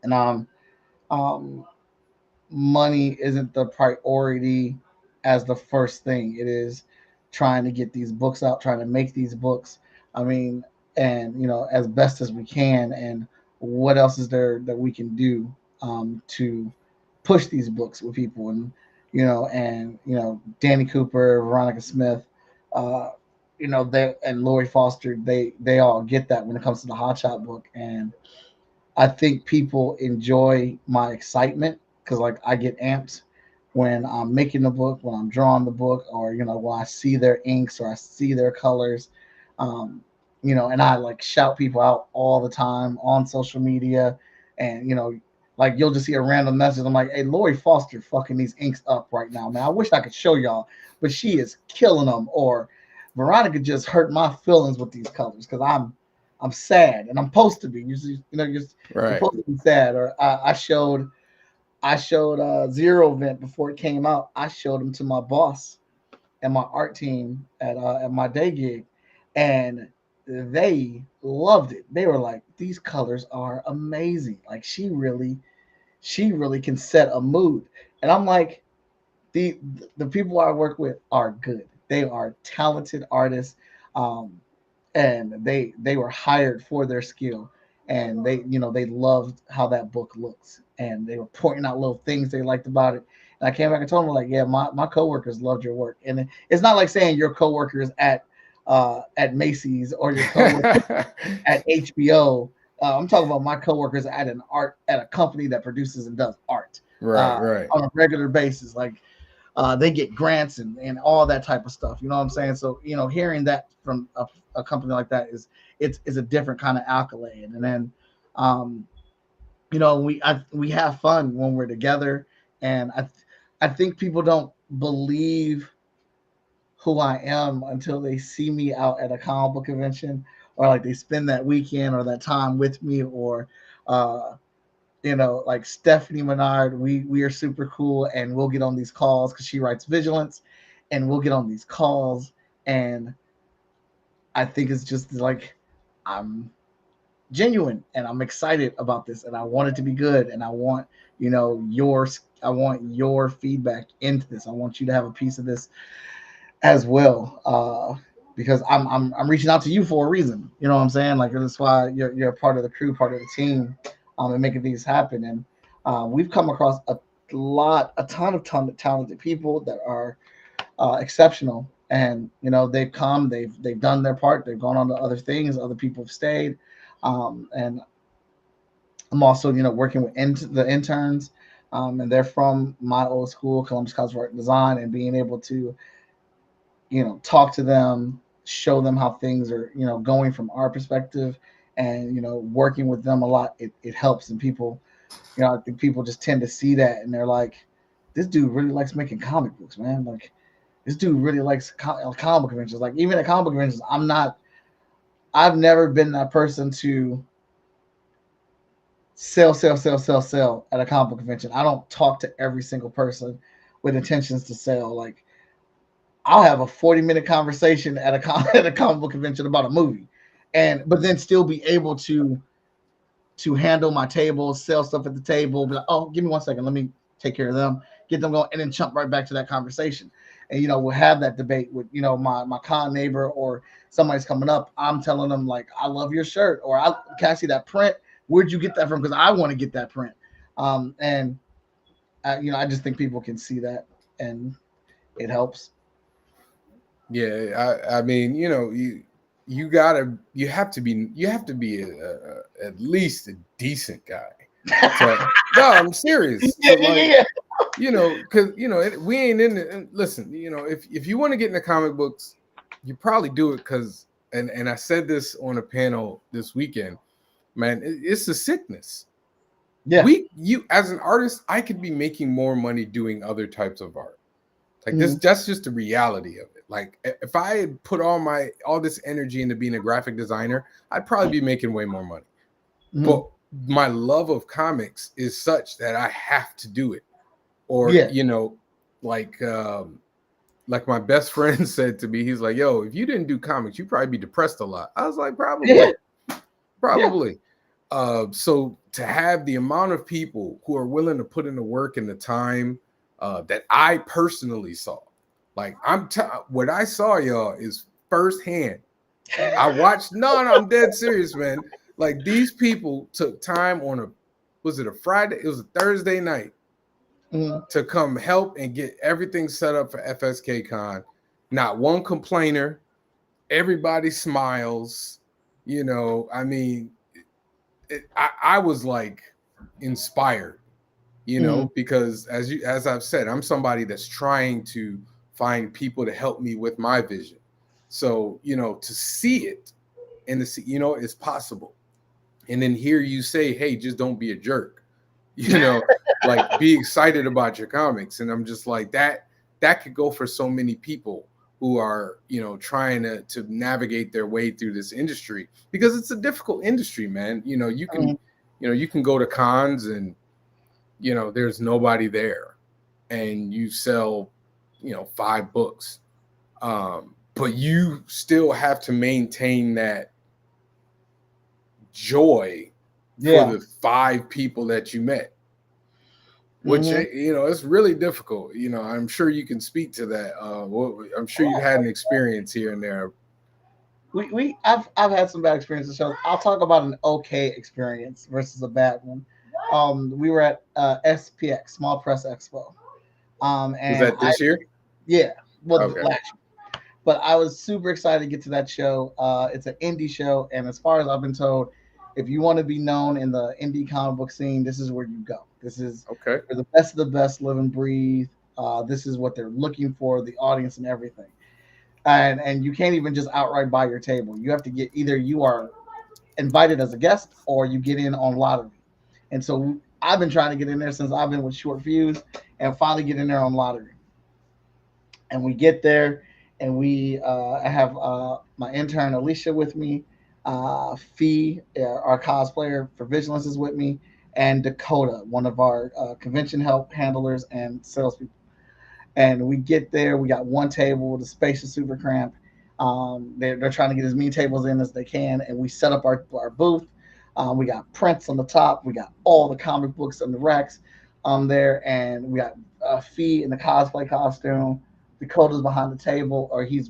And um, money isn't the priority as the first thing. It is trying to get these books out, trying to make these books. I mean, and as best as we can. And what else is there that we can do to push these books with people? And Danny Cooper, Veronica Smith, they and Lori Foster, they all get that when it comes to the Hotshot book. And I think people enjoy my excitement because, like, I get amped when I'm making the book, when I'm drawing the book, or when I see their inks or I see their colors, um, and I like shout people out all the time on social media, and like you'll just see a random message. I'm like, hey, Lori Foster fucking these inks up right now, man. I wish I could show y'all, but she is killing them. Or Veronica just hurt my feelings with these colors because I'm sad and I'm supposed to be. You're supposed to be sad. Or I showed Zero Vent before it came out. I showed them to my boss and my art team at my day gig, and they loved it. They were like, "These colors are amazing. Like, she really can set a mood." And I'm like, the people I work with are good. They are talented artists. And they were hired for their skill, and they loved how that book looks, and they were pointing out little things they liked about it. And I came back and told them, like, yeah, my coworkers loved your work. And it's not like saying your coworkers at Macy's or your coworkers at HBO. I'm talking about my coworkers at a company that produces and does art right on a regular basis. Like, they get grants and all that type of stuff. You know what I'm saying? So, hearing that from a company like that is a different kind of accolade. And then, we have fun when we're together. And I think people don't believe who I am until they see me out at a comic book convention, or like they spend that weekend or that time with me, or uh, like Stephanie Menard, we are super cool, and we'll get on these calls because she writes Vigilance, and we'll get on these calls, and I think it's just like I'm genuine and I'm excited about this, and I want it to be good, and I want I want your feedback into this. I want you to have a piece of this as well, because I'm reaching out to you for a reason. You know what I'm saying? Like that's why you're a part of the crew, part of the team, and making things happen. And we've come across a ton of talented people that are exceptional. And they've done their part. They've gone on to other things. Other people have stayed, and I'm also working with the interns, and they're from my old school, Columbus College of Art and Design, and being able to talk to them, show them how things are going from our perspective, and working with them a lot. It helps, and people, I think people just tend to see that, and they're like, this dude really likes making comic books, man. Like this dude really likes comic book conventions. Like even at comic book conventions, I've never been that person to sell at a comic book convention. I don't talk to every single person with intentions to sell. Like I'll have a 40-minute conversation at at a comic book convention about a movie, but then still be able to handle my table, sell stuff at the table, be like, oh, give me 1 second, let me take care of them, get them going, and then jump right back to that conversation. And we'll have that debate with my con neighbor, or somebody's coming up. I'm telling them like, I love your shirt, or can I see that print? Where'd you get that from? Because I want to get that print. And I just think people can see that, and it helps. Yeah, I mean, you have to be at least a decent guy. No, I'm serious. Yeah. Because we ain't in it. Listen, if you want to get into comic books, you probably do it because, and I said this on a panel this weekend, man, it's a sickness. Yeah. You as an artist, I could be making more money doing other types of art. Like this, that's just the reality of it. Like if I had put all this energy into being a graphic designer, I'd probably be making way more money. But my love of comics is such that I have to do it. Or like my best friend said to me, he's like, "Yo, if you didn't do comics, you'd probably be depressed a lot." I was like, "Probably." So to have the amount of people who are willing to put in the work and the time that I personally saw, like what I saw, y'all, is firsthand. I watched. No, I'm dead serious, man. Like these people took time on was it a Friday? It was a Thursday night to come help and get everything set up for FSK Con. Not one complainer. Everybody smiles. I mean, I was like inspired. Because as I've said, I'm somebody that's trying to find people to help me with my vision. So, to see it and to see, it's possible. And then hear you say, hey, just don't be a jerk, like be excited about your comics. And I'm just like that could go for so many people who are, trying to navigate their way through this industry, because it's a difficult industry, man. You can go to cons and, there's nobody there and you sell, 5 books. But you still have to maintain that joy for the 5 people that you met, which, it's really difficult. I'm sure you can speak to that. I'm sure you've had an experience here and there. I've had some bad experiences. So I'll talk about an okay experience versus a bad one. We were at SPX, Small Press Expo. And was that this year? Yeah, well, okay. Last year. But I was super excited to get to that show. It's an indie show, and as far as I've been told, if you want to be known in the indie comic book scene, this is where you go. This is okay. For the best of the best, live and breathe. This is what they're looking for, the audience and everything. And you can't even just outright buy your table. You have to get, either you are invited as a guest or you get in on lottery. And so I've been trying to get in there since I've been with Short Fuse, and finally get in there on lottery. And we get there, and I have my intern Alicia with me, Fee, our cosplayer for Vigilance, is with me, and Dakota, one of our convention help handlers and salespeople. And we get there, we got one table, the space is super cramped. They're trying to get as many tables in as they can, and we set up our booth. We got prints on the top, we got all the comic books on the racks there, and we got Fee in the cosplay costume. Dakota's behind the table, or he's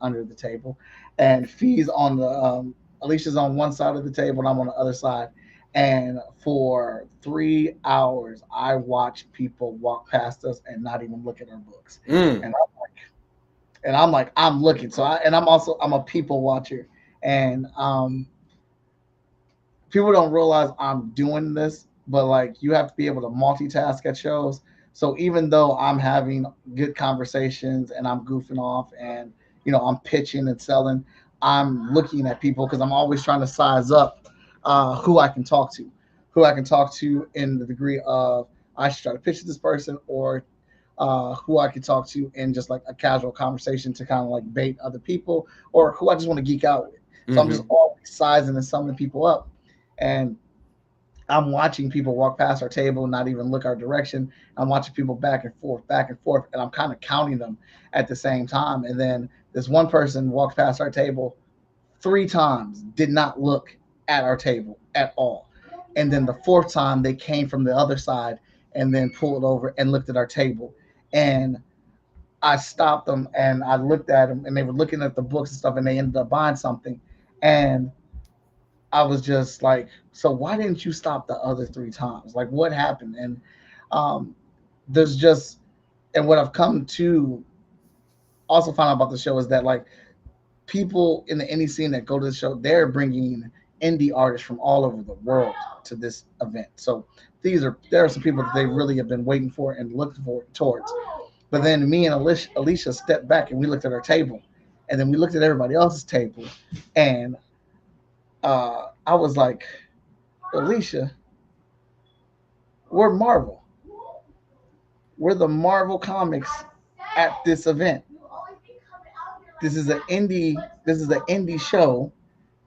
under the table, and Fee's on the Alicia's on one side of the table, and I'm on the other side. And for 3 hours, I watched people walk past us and not even look at our books. Mm. And I'm looking. I'm a people watcher, and people don't realize I'm doing this, but like you have to be able to multitask at shows. So even though I'm having good conversations and I'm goofing off and I'm pitching and selling, I'm looking at people because I'm always trying to size up who I can talk to, in the degree of I should try to pitch to this person, or who I could talk to in just like a casual conversation to kind of like bait other people, or who I just want to geek out with. So I'm just always sizing and summing people up. And I'm watching people walk past our table, not even look our direction. I'm watching people back and forth, and I'm kind of counting them at the same time. And then this one person walked past our table 3 times, did not look at our table at all. And then the 4th time, they came from the other side and then pulled over and looked at our table. And I stopped them and I looked at them, and they were looking at the books and stuff, and they ended up buying something. And I was just like, so why didn't you stop the other 3 times? Like, what happened? And um, there's just, and what I've come to also find out about the show is that like people in the indie scene that go to the show, they're bringing indie artists from all over the world to this event. So there are some people that they really have been waiting for and looking for towards. But then me and Alicia stepped back and we looked at our table, and then we looked at everybody else's table, and I was like, Alicia, we're Marvel. We're the Marvel Comics at this event. This is an indie show,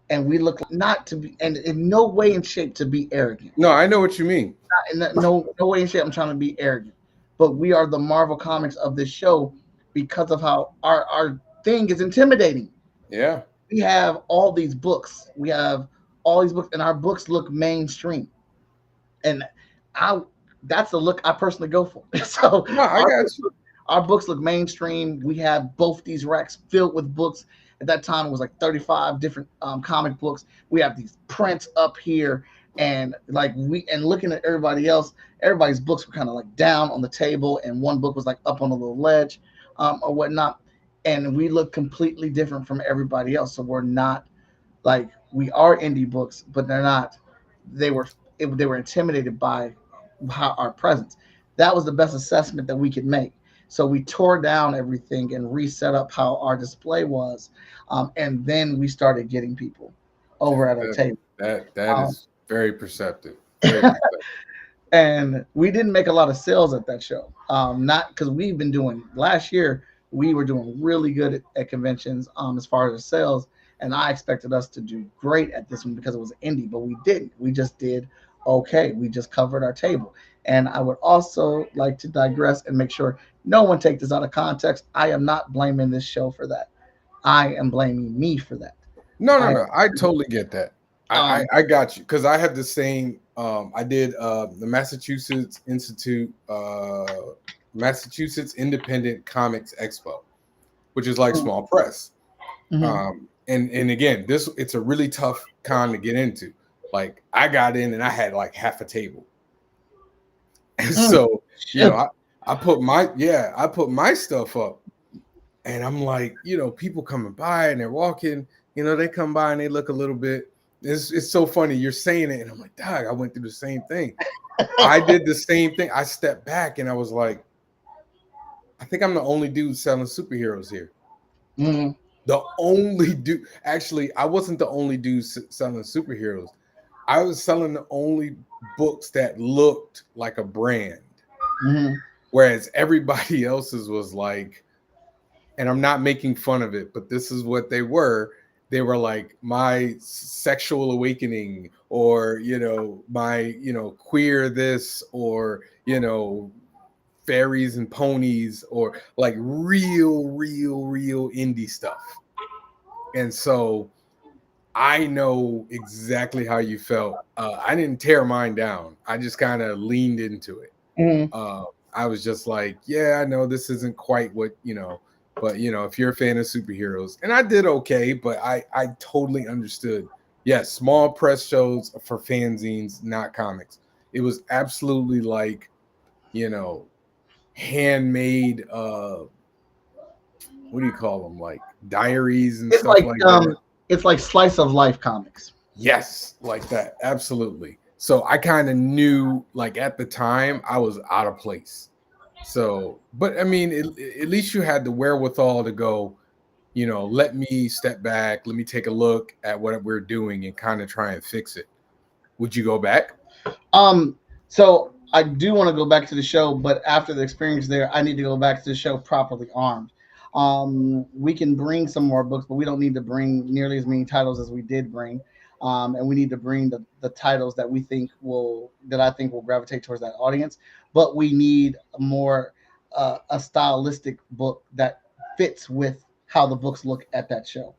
and we look not to be, and in no way in shape to be arrogant. No, I know what you mean. No way in shape I'm trying to be arrogant. But we are the Marvel Comics of this show because of how our thing is intimidating. Yeah. We have all these books. And our books look mainstream. And that's the look I personally go for. So no, I got you. Our books look mainstream. We have both these racks filled with books. At that time, it was like 35 different comic books. We have these prints up here, and looking at everybody else, everybody's books were kind of like down on the table, and one book was like up on a little ledge or whatnot. And we look completely different from everybody else. So we're not like, we are indie books, but they're not. They were intimidated by our presence. That was the best assessment that we could make. So we tore down everything and reset up how our display was, and then we started getting people over at our table. That is very perceptive. Very perceptive. And we didn't make a lot of sales at that show. Not because we've been doing last year. We were doing really good at conventions as far as sales, and I expected us to do great at this one because it was indie, but we didn't. We just did okay. We just covered our table. And I would also like to digress and make sure no one take this out of context. I am not blaming this show for that. I am blaming me for that. No. I totally get that. I got you, because I had the same. I did the Massachusetts Institute, Massachusetts Independent Comics Expo, which is like small press. Mm-hmm. And again, it's a really tough con to get into. Like, I got in and I had like half a table. And so, I put my stuff up, and I'm like, people coming by and they're walking, they come by and they look a little bit. It's so funny. You're saying it, and I'm like, dog, I went through the same thing. I did the same thing. I stepped back and I was like, I think I'm the only dude selling superheroes here. Mm-hmm. The only dude. Actually, I wasn't the only dude selling superheroes. I was selling the only books that looked like a brand. Mm-hmm. Whereas everybody else's was like and I'm not making fun of it, but this is what they were. They were like my sexual awakening, or my queer this, or fairies and ponies, or like real indie stuff. And so I know exactly how you felt. I didn't tear mine down. I just kind of leaned into it. Mm-hmm. I was just like, yeah, I know this isn't quite what, but if you're a fan of superheroes, and I did okay, but I totally understood. Yes, small press shows for fanzines, not comics. It was absolutely like, handmade, what do you call them? Like diaries and It's stuff like like that. it's like slice of life comics. Yes, like that. Absolutely. So I kind of knew, like, at the time I was out of place. So, but I mean, at least you had the wherewithal to go, let me step back, let me take a look at what we're doing and kind of try and fix it. Would you go back? So I do want to go back to the show, but after the experience there, I need to go back to the show properly armed. We can bring some more books, but we don't need to bring nearly as many titles as we did bring. And we need to bring the titles that I think will gravitate towards that audience. But we need more a stylistic book that fits with how the books look at that show.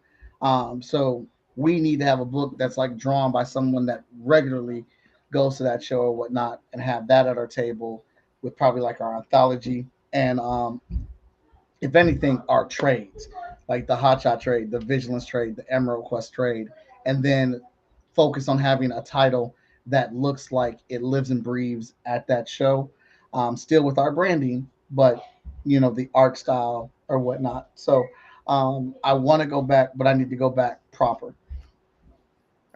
So we need to have a book that's like drawn by someone that regularly goes to that show or whatnot, and have that at our table with probably like our anthology and if anything, our trades, like the Hotshot trade, the Vigilance trade, the Emerald Quest trade, and then focus on having a title that looks like it lives and breathes at that show, still with our branding, but the art style or whatnot. So I want to go back, but I need to go back proper.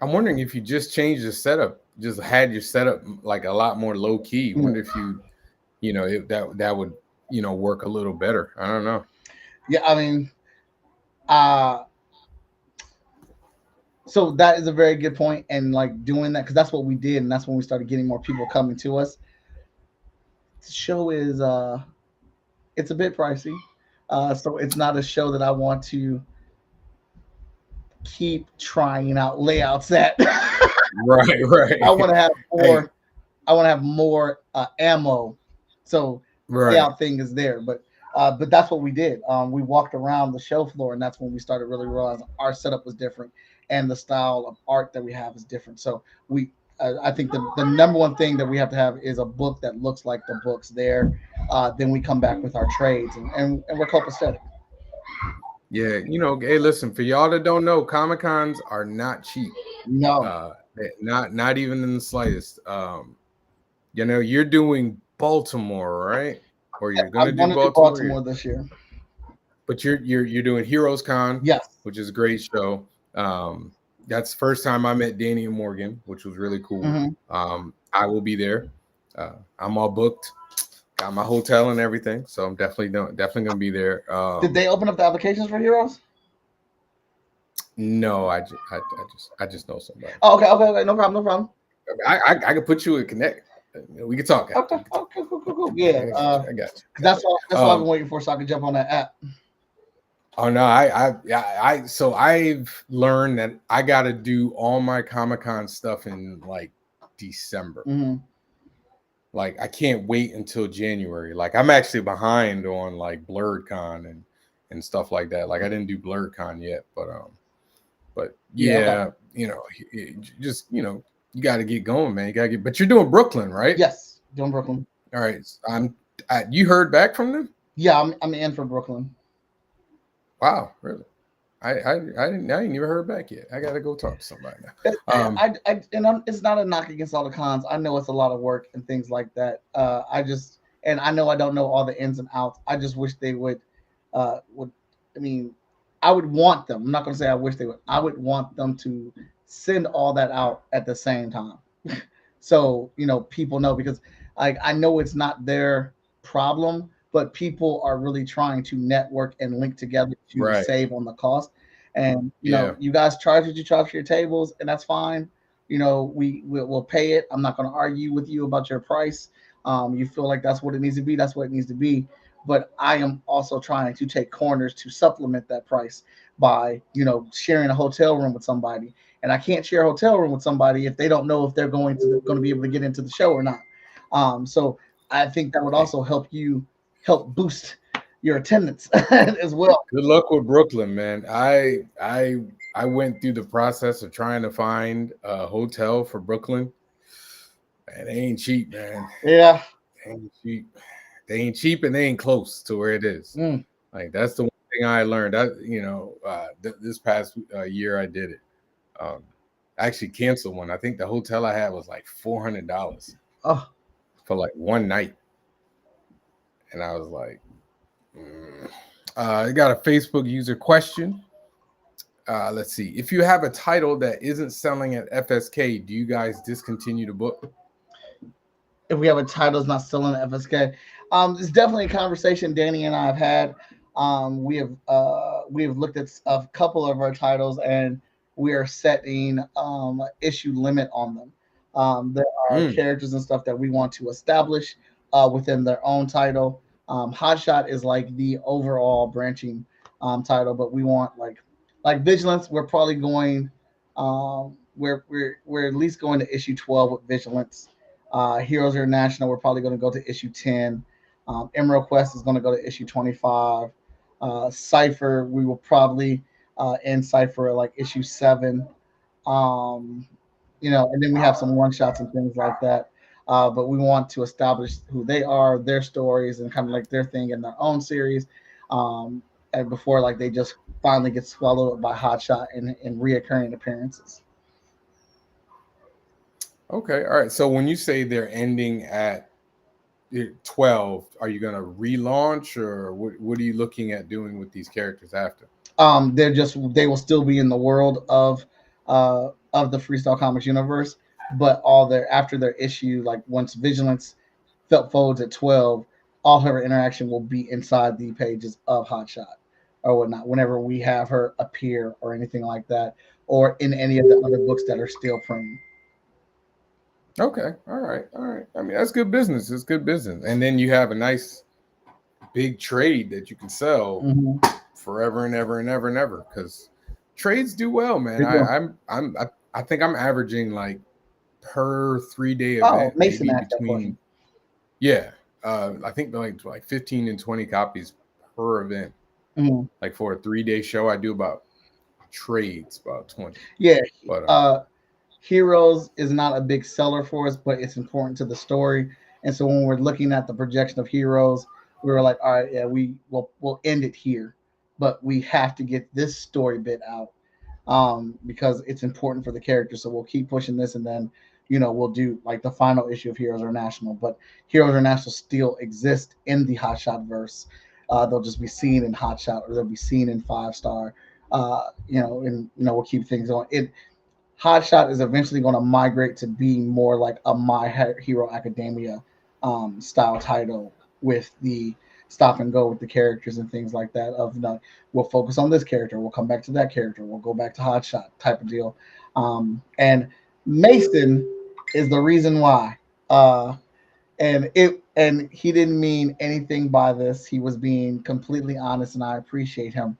I'm wondering if you just changed the setup, just had your setup like a lot more low key. Mm. Wonder if if that would, work a little better. I don't know. Yeah, I mean, uh, so that is a very good point, and like doing that because that's what we did, and that's when we started getting more people coming to us. The show is it's a bit pricey, so it's not a show that I want to keep trying out layouts at. Right, right. I want to have Hey, more. I want to have more ammo, so right. layout thing is there. But that's what we did. We walked around the show floor, and that's when we started really realizing our setup was different, and the style of art that we have is different. So I think the number one thing that we have to have is a book that looks like the books there. Then we come back with our trades, and we're copacetic. Yeah, hey, listen, for y'all that don't know, Comic Cons are not cheap. No, Not even in the slightest. You're doing Baltimore, right? Or you're I gonna do want to do Baltimore, Baltimore this year. but you're doing Heroes Con, Yes. which is a great show. That's the first time I met Danny and Morgan, which was really cool. Hmm. I will be there. I'm all booked, got my hotel and everything, so I'm definitely gonna be there. Did they open up the applications for Heroes? No, I just know somebody. Oh, okay. No problem. No problem. I could put you in connect. We can talk Okay. after. Okay. Cool. Yeah. I got you. That's what I've been waiting for, so I can jump on that app. Oh no, so I've learned that I got to do all my Comic-Con stuff in like December. Mm-hmm. Like I can't wait until January. Like I'm actually behind on like BlurredCon and stuff like that. Like I didn't do BlurredCon yet, but Yeah. yeah, Okay. just you got to get going, man. But you're doing Brooklyn, right? Yes. Doing Brooklyn. All right. You heard back from them? Yeah, I'm in for Brooklyn. Wow, really? I didn't even heard back yet. I gotta go talk to somebody now. It's not a knock against all the cons. I know it's a lot of work and things like that. And I know I don't know all the ins and outs. I just wish they would. I mean, I would want them. I'm not going to say I wish they would. I would want them to send all that out at the same time, so people know, because I know it's not their problem, but people are really trying to network and link together to Right. save on the cost. And Yeah. you guys charge what you charge for your tables, and that's fine. We'll pay it. I'm not going to argue with you about your price. You feel like that's what it needs to be. That's what it needs to be. but I am also trying to take corners to supplement that price by, sharing a hotel room with somebody. And I can't share a hotel room with somebody if they don't know if they're going to be able to get into the show or not. So I think that would Hey, also help boost your attendance as well. good luck with Brooklyn, man. I went through the process of trying to find a hotel for Brooklyn. And they ain't cheap, man. Yeah. They ain't cheap. They ain't cheap and they ain't close to where it is. Mm. Like that's the one thing I learned. This past year I did it. I actually canceled one. I think the hotel I had was like $400 Oh. for like one night, and I was like, I got a Facebook user question. Let's see. If you have a title that isn't selling at FSK, do you guys discontinue the book? If we have a title that's not selling at FSK, it's definitely a conversation Danny and I have had. We have looked at a couple of our titles, and we are setting issue limit on them. There are Mm, characters and stuff that we want to establish within their own title. Hotshot is like the overall branching title, but we want like Vigilance. We're probably going. We're at least going to issue 12 with Vigilance. Heroes International, we're probably going to go to issue 10. Emerald Quest is going to go to issue 25. Cypher, we will probably end Cypher at like issue 7. Um, and then we have some one shots and things like that. But we want to establish who they are, their stories, and kind of like their thing in their own series. And before like they just finally get swallowed up by Hotshot and reoccurring appearances. okay, all right. So when you say they're ending at 12, are you going to relaunch, or what are you looking at doing with these characters after? They will still be in the world of the Freestyle Comics universe, but all their after their issue, like once Vigilance folds at 12, all her interaction will be inside the pages of Hotshot or whatnot. Whenever we have her appear or anything like that, or in any of the other books that are still printing. Okay, all right, all right. I mean, that's good business. It's good business, and then you have a nice big trade that you can sell Mm-hmm. forever and ever and ever and ever, because trades do well, man. They do. I think I'm averaging like per 3-day Oh, event, Mason maybe asked that question. between I think like 15 and 20 copies per event. Mm-hmm. Like for a 3-day show, I do about trades about 20. Yeah. But Heroes is not a big seller for us, but it's important to the story. And so when we're looking at the projection of Heroes, we were like, all right, yeah, we'll end it here, but we have to get this story bit out because it's important for the character. So we'll keep pushing this, and then we'll do like the final issue of Heroes International. But Heroes International still exists in the Hotshot verse. They'll just be seen in Hotshot, or they'll be seen in 5-star. And we'll keep things going. Hotshot is eventually going to migrate to being more like a My Hero Academia style title, with the stop and go with the characters and things like that. We'll focus on this character, we'll come back to that character, we'll go back to Hotshot type of deal. And Mason is the reason why. And he didn't mean anything by this. He was being completely honest, and I appreciate him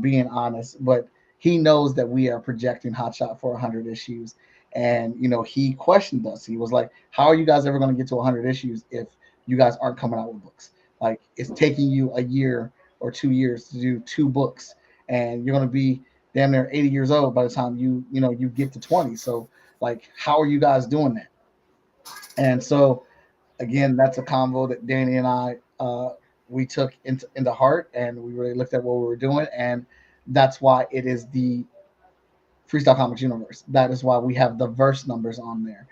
being honest. But he knows that we are projecting Hotshot for 100 issues, and he questioned us. He was like, "How are you guys ever going to get to 100 issues if you guys aren't coming out with books? Like, it's taking you a year or 2 years to do 2 books, and you're going to be damn near 80 years old by the time you get to 20. So, like, how are you guys doing that?" And so, again, that's a convo that Danny and I we took into heart, and we really looked at what we were doing, and that's why it is the Freestyle Comics universe. That is why we have the verse numbers on there.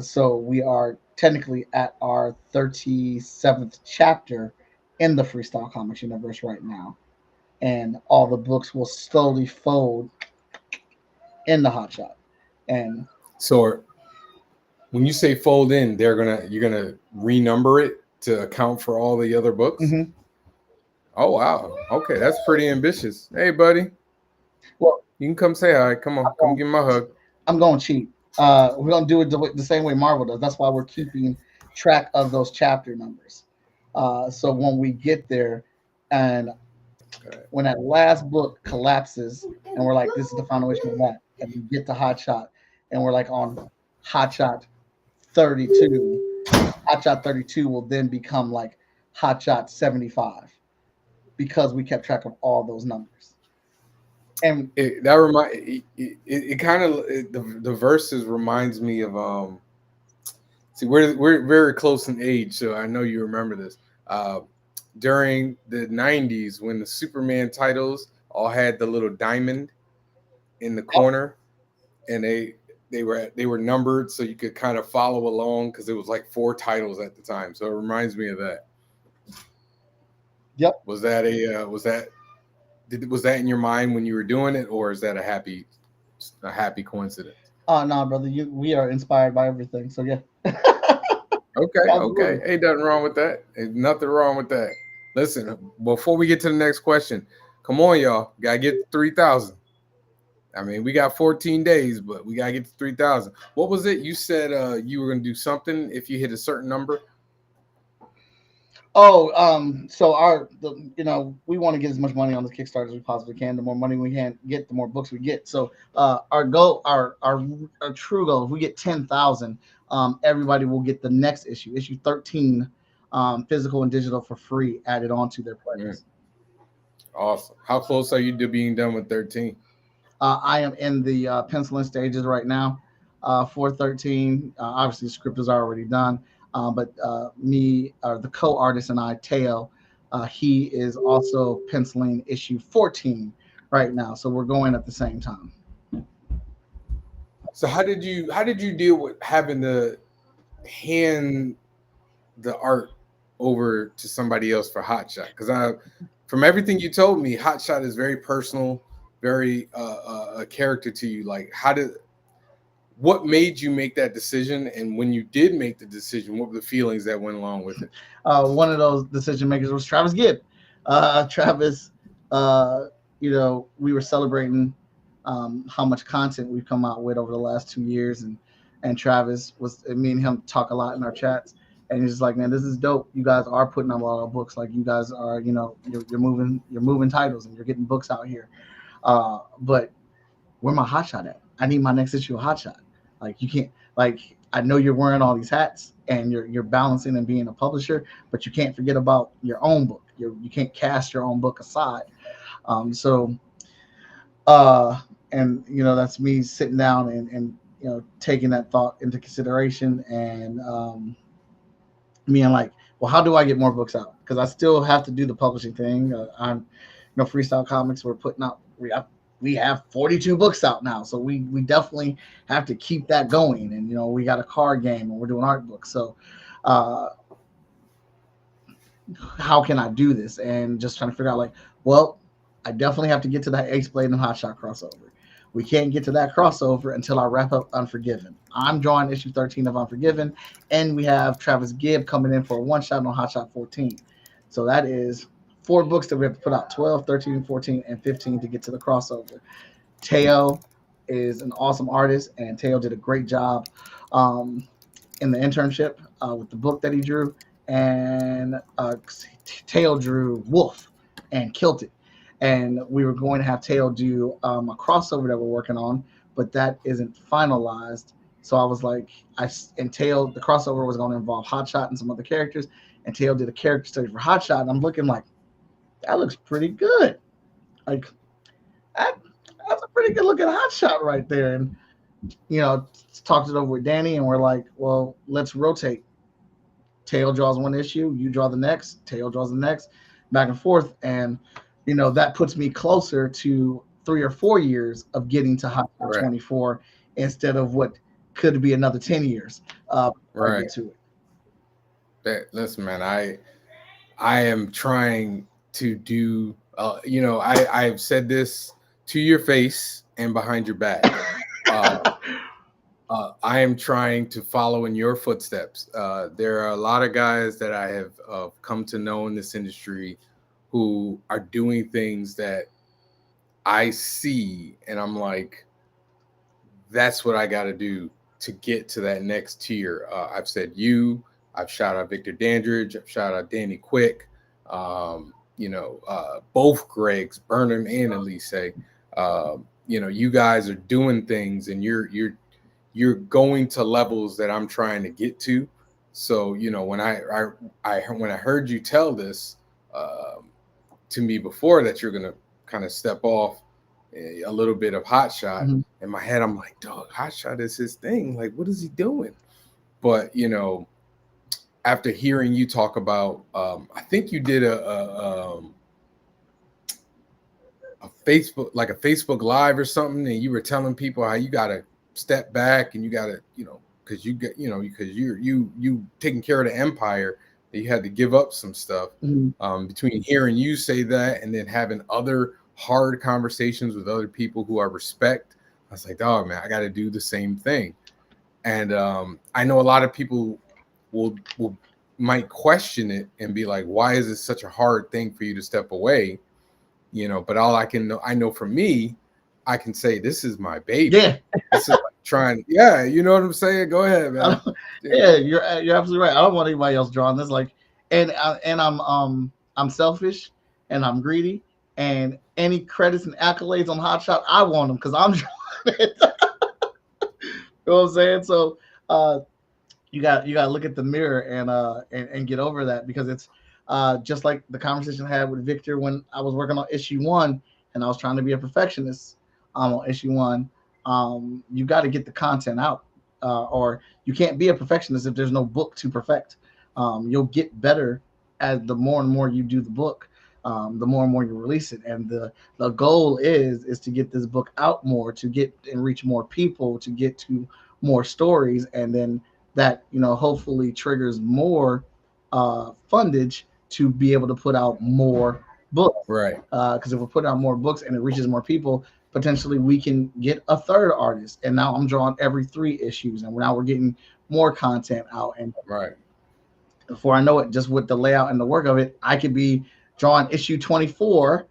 So we are technically at our 37th chapter in the Freestyle Comics universe right now, and all the books will slowly fold in the Hotshot. And so when you say fold in, you're gonna renumber it to account for all the other books. mm-hmm. Oh wow, okay, that's pretty ambitious. Hey buddy, Well, you can come say hi. Come on, come give me a hug. I'm going cheap. We're gonna do it the same way Marvel does. That's why we're keeping track of those chapter numbers. So when we get there, and Okay. when that last book collapses, and we're like, this is the final issue of that, and we get to Hotshot, and we're like on Hotshot 32. Hotshot 32 will then become like Hotshot 75 because we kept track of all those numbers. And That remind it kind of the verses reminds me of see we're very close in age, so I know you remember this. Uh, During the '90s, when the Superman titles all had the little diamond in the corner, and they were numbered, so you could kind of follow along because it was like 4 titles at the time. So it reminds me of that. yep. Was that was that in your mind when you were doing it, or is that a happy coincidence? Oh no, brother, we are inspired by everything. So yeah, Okay, okay. absolutely. Ain't nothing wrong with that. Ain't nothing wrong with that. Listen, before we get to the next question, come on, y'all. Gotta get to 3,000. I mean, we got 14 days, but we gotta get to 3,000. What was it? You said you were gonna do something if you hit a certain number. Oh, so we want to get as much money on this Kickstarter as we possibly can. The more money we can get, the more books we get. So, our goal, our true goal, if we get 10,000, everybody will get the next issue 13, physical and digital for free, added onto their Mm, pledges. awesome. How close are you to being done with 13? I am in the penciling stages right now for 13. Obviously, the script is already done, but me, the co-artist, and I, Teo, he is also penciling issue 14 right now. So we're going at the same time. So how did you deal with having to hand the art over to somebody else for Hotshot? Because from everything you told me, Hotshot is very personal, very a character to you. Like, what made you make that decision? And when you did make the decision, what were the feelings that went along with it? One of those decision makers was Travis Gibb. Travis, uh, we were celebrating how much content we've come out with over the last 2 years, and Travis was, and me and him talk a lot in our chats, and he's just like, man, this is dope. You guys are putting out a lot of books. Like you guys are, you're moving titles and you're getting books out here. But where my hotshot at? I need my next issue of hotshot. Like you can't like I know you're wearing all these hats and you're balancing and being a publisher, but you can't forget about your own book. You can't cast your own book aside. So uh and that's me sitting down and taking that thought into consideration and being like, well, how do I get more books out? Because I still have to do the publishing thing. I'm Freestyle Comics, we're putting out we have 42 books out now, so we definitely have to keep that going. And we got a card game and we're doing art books. So uh how can I do this? And just trying to figure out, like, well, I definitely have to get to that Ace Blade and Hotshot crossover. We can't get to that crossover until I wrap up Unforgiven. I'm drawing issue 13 of Unforgiven, and we have Travis Gibb coming in for a one shot on Hotshot 14. So that is 4 books that we have to put out: 12, 13, 14, and 15 to get to the crossover. Teo is an awesome artist, and Teo did a great job um, in the internship with the book that he drew. And Teo drew Wolf and killed it. And we were going to have Teo do a crossover that we're working on, but that isn't finalized. So I was like, and Teo, the crossover was going to involve Hotshot and some other characters, and Teo did a character study for Hotshot, and I'm looking like, that looks pretty good. Like that, that's a pretty good looking Hotshot right there. And talked it over with Danny, and we're like, well, let's rotate. Tail draws one issue, you draw the next, Tail draws the next, back and forth. And, that puts me closer to 3 or 4 years of getting to Hot Shot Right, 24 instead of what could be another 10 years before I right. get to it. Listen, man, I am trying to do. I've said this to your face and behind your back. Uh, I am trying to follow in your footsteps. There are a lot of guys that I have come to know in this industry who are doing things that I see, and I'm like, that's what I got to do to get to that next tier. I've said you, I've shout out Victor Dandridge. I've shout out Danny Quick. Both Gregs, Burnham and Elise. You guys are doing things, and you're going to levels that I'm trying to get to. So, when I heard you tell this to me before, that you're gonna kind of step off a little bit of Hotshot, Mhm. in my head, I'm like, dog, Hotshot is his thing. Like, what is he doing? But after hearing you talk about, I think you did a Facebook, like a Facebook Live or something, and you were telling people how you gotta step back and you gotta, because you taking care of the empire, that you had to give up some stuff. Between hearing you say that and then having other hard conversations with other people who I respect, I was like, dog, man, I got to do the same thing. And I know a lot of people might question it and be like, why is it such a hard thing for you to step away? But all I know for me, I can say, this is my baby. Yeah. This is like trying. Yeah. You know what I'm saying? Go ahead, man. Yeah, you're absolutely right. I don't want anybody else drawing this. Like, and I'm selfish and I'm greedy, and any credits and accolades on Hotshot, I want them because I'm drawing it. You know what I'm saying? So you got to look at the mirror and get over that, because it's just like the conversation I had with Victor when I was working on issue 1 and I was trying to be a perfectionist on issue 1. You got to get the content out, or you can't be a perfectionist if there's no book to perfect. You'll get better as the more and more you do the book, the more and more you release it. And the goal is to get this book out more, to get and reach more people, to get to more stories, and then that hopefully triggers more fundage to be able to put out more books. Right. Because if we're putting out more books and it reaches more people, potentially we can get a third artist. And now I'm drawing every 3 issues, and now we're getting more content out. And right, before I know it, just with the layout and the work of it, I could be drawing issue 24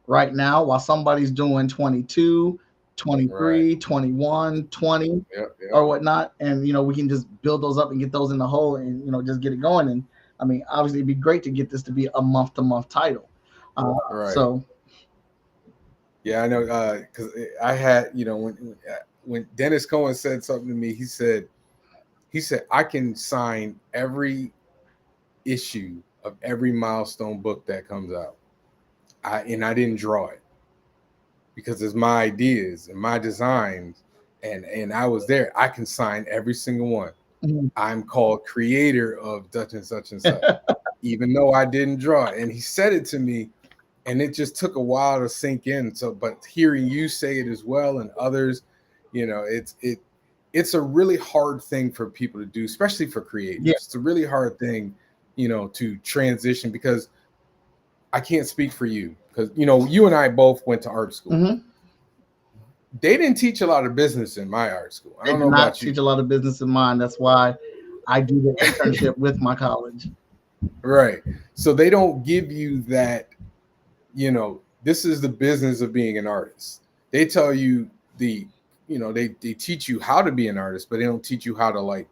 right now while somebody's doing 22, 23, right. 21, 20, or whatnot. And, we can just build those up and get those in the hole and, just get it going. And I mean, obviously it'd be great to get this to be a month-to-month title. Right. So. Yeah, I know. Cause I had, when Dennis Cohen said something to me, he said, I can sign every issue of every milestone book that comes out. I didn't draw it because it's my ideas and my designs, and I was there. I can sign every single one. Mm-hmm. I'm called creator of such and such and such, even though I didn't draw it. And he said it to me, and it just took a while to sink in. So, but hearing you say it as well, and others, it's a really hard thing for people to do, especially for creators. Yeah. It's a really hard thing, to transition, because I can't speak for you, because, you and I both went to art school. Mm-hmm. They didn't teach a lot of business in my art school. I don't know about you. They did not teach a lot of business in mine. That's why I do the internship with my college. Right. So they don't give you that, this is the business of being an artist. They tell you they teach you how to be an artist, but they don't teach you how to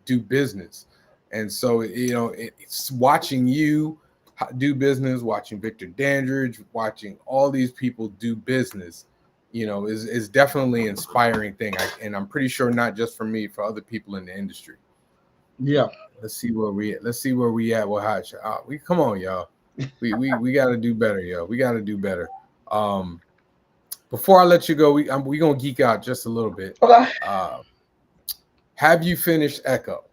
do business. And so, it's watching you do business, watching Victor Dandridge, watching all these people do business, is definitely an inspiring thing. And I'm pretty sure not just for me, for other people in the industry. Yeah. Let's see where we at with Hotshot. Come on, y'all. We got to do better, yo. We got to do better. Before I let you go, we gonna geek out just a little bit. Okay. Have you finished Echo?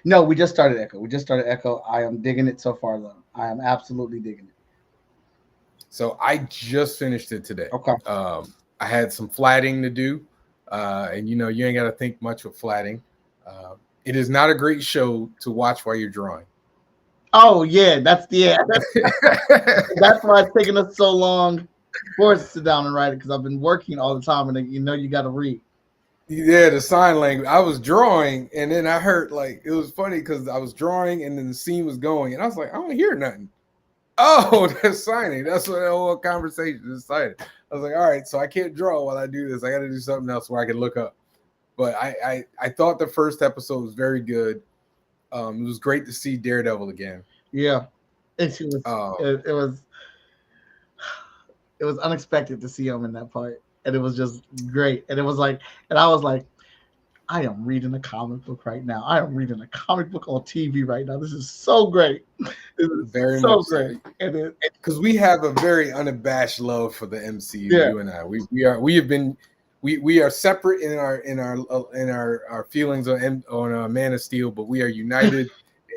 No, we just started Echo. I am digging it so far, though. I am absolutely digging it. So I just finished it today. Okay. I had some flatting to do, and you ain't got to think much with flatting. It is not a great show to watch while you're drawing. Oh yeah, that's why it's taking us so long for us to sit down and write it, because I've been working all the time, and you got to read. Yeah, the sign language. I was drawing, and then I heard it was funny because I was drawing, and then the scene was going, and I was like, I don't hear nothing. Oh, they're signing. That's what the whole conversation decided. I was like, all right, so I can't draw while I do this. I got to do something else where I can look up. But I thought the first episode was very good. It was great to see Daredevil again. Yeah, it was Uh, it was it was unexpected to see him in that part, and it was just great. And it was like, and I was like, I am reading a comic book right now. I am reading a comic book on TV right now. This is so great. This is very so much great. so. And Because we have a very unabashed love for the MCU. Yeah. You and I, we are separate in our feelings on Man of Steel, but we are united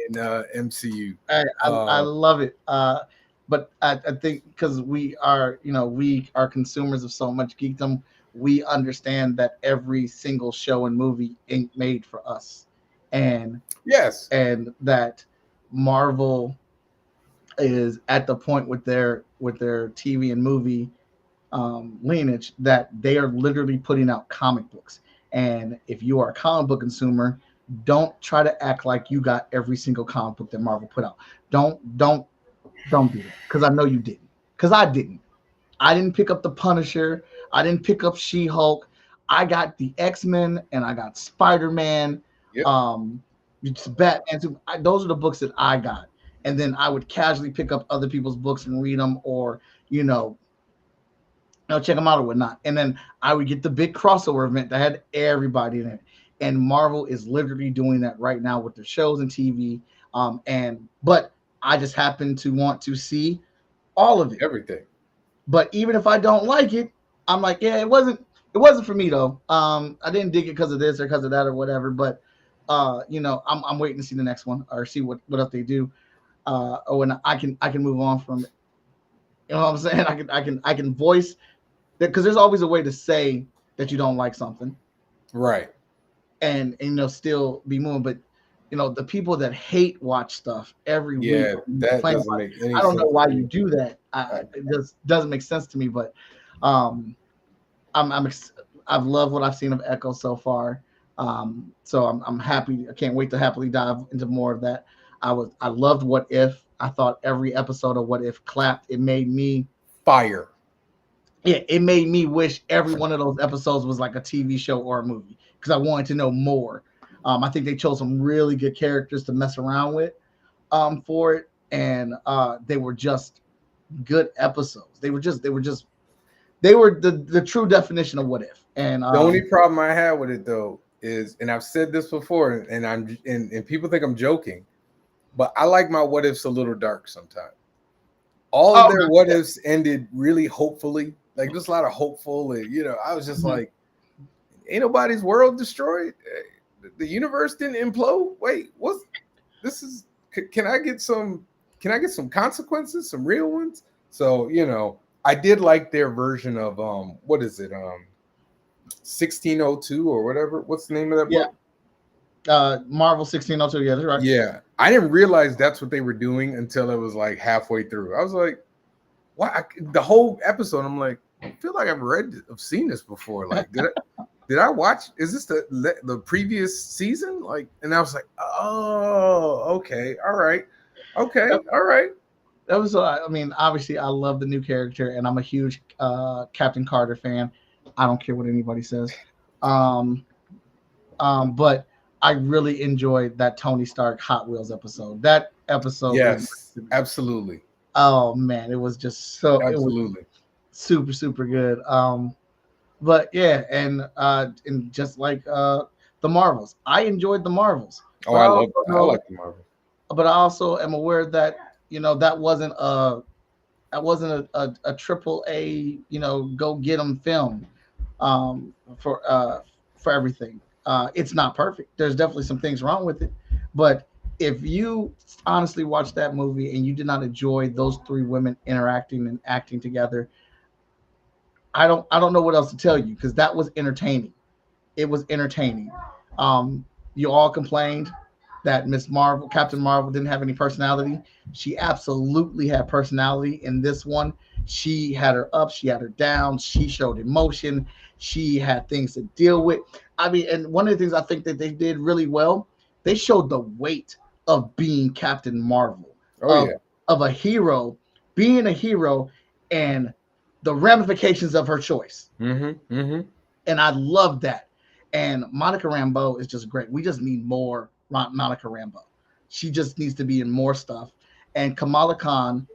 in MCU. I love it. But I think because we are, we are consumers of so much geekdom, we understand that every single show and movie ain't made for us, and Yes, that Marvel is at the point with their TV and movie lineage that they are literally putting out comic books. And if you are a comic book consumer, don't try to act like you got every single comic book that Marvel put out. Don't do that, because I know you didn't. Because I didn't. I didn't pick up the Punisher. I didn't pick up She-Hulk. I got the X-Men and I got Spider-Man. Yep. It's Batman. Those are the books that I got. And then I would casually pick up other people's books and read them, or check them out or whatnot. And then I would get the big crossover event that had everybody in it. And Marvel is literally doing that right now with their shows and TV. But I just happen to want to see all of it. everything. But even if I don't like it, I'm like, yeah, it wasn't for me though. I didn't dig it because of this or because of that or whatever. But I'm waiting to see the next one or see what else they do. Or when I can move on from it. You know what I'm saying? I can voice that, because there's always a way to say that you don't like something, Right. and still be moving. But the people that hate watch stuff every Yeah, week. that doesn't make any sense. I don't know why you do that. It just doesn't make sense to me. But I've loved what I've seen of Echo so far. So I'm happy. I can't wait to happily dive into more of that. I loved What If. I thought every episode of What If clapped. It made me Fire. Yeah, it made me wish every one of those episodes was like a TV show or a movie, because I wanted to know more. I think they chose some really good characters to mess around with for it, and they were just good episodes. They were the true definition of What If. And The only problem I have with it though is, and I've said this before, and people think I'm joking, but I like my what ifs a little dark sometimes. All of their what ifs ended really hopefully, like just a lot of hopeful, and I was just like, ain't nobody's world destroyed. The universe didn't implode. Wait, what's this is? Can I get some consequences, some real ones? So I did like their version of what is it 1602 or whatever. What's the name of that book? Marvel 1602. Yeah, that's right. Yeah, I didn't realize that's what they were doing until it was like halfway through. I was like, "Why?" The whole episode, I'm like, I feel like I've seen this before. Like, did I watch? Is this the previous season? Like, and I was like, oh, okay, all right, okay, all right. That was, obviously, I love the new character, and I'm a huge Captain Carter fan. I don't care what anybody says. But I really enjoyed that Tony Stark Hot Wheels episode. That episode, yes, absolutely. Oh man, it was just so absolutely super, super good. But yeah, and just like the Marvels, I enjoyed the Marvels. Oh, I like the Marvels. But I also am aware that that wasn't a triple A go get them film for everything. It's not perfect. There's definitely some things wrong with it, but if you honestly watch that movie and you did not enjoy those three women interacting and acting together, I don't know what else to tell you, because that was entertaining. It was entertaining. You all complained that Captain Marvel didn't have any personality. She absolutely had personality in this one. She had her ups, she had her downs, she showed emotion, she had things to deal with. And one of the things I think that they did really well, they showed the weight of being Captain Marvel, of a hero, being a hero, and the ramifications of her choice. And I love that. And Monica Rambeau is just great. We just need more Monica Rambeau. She just needs to be in more stuff. And Kamala Khan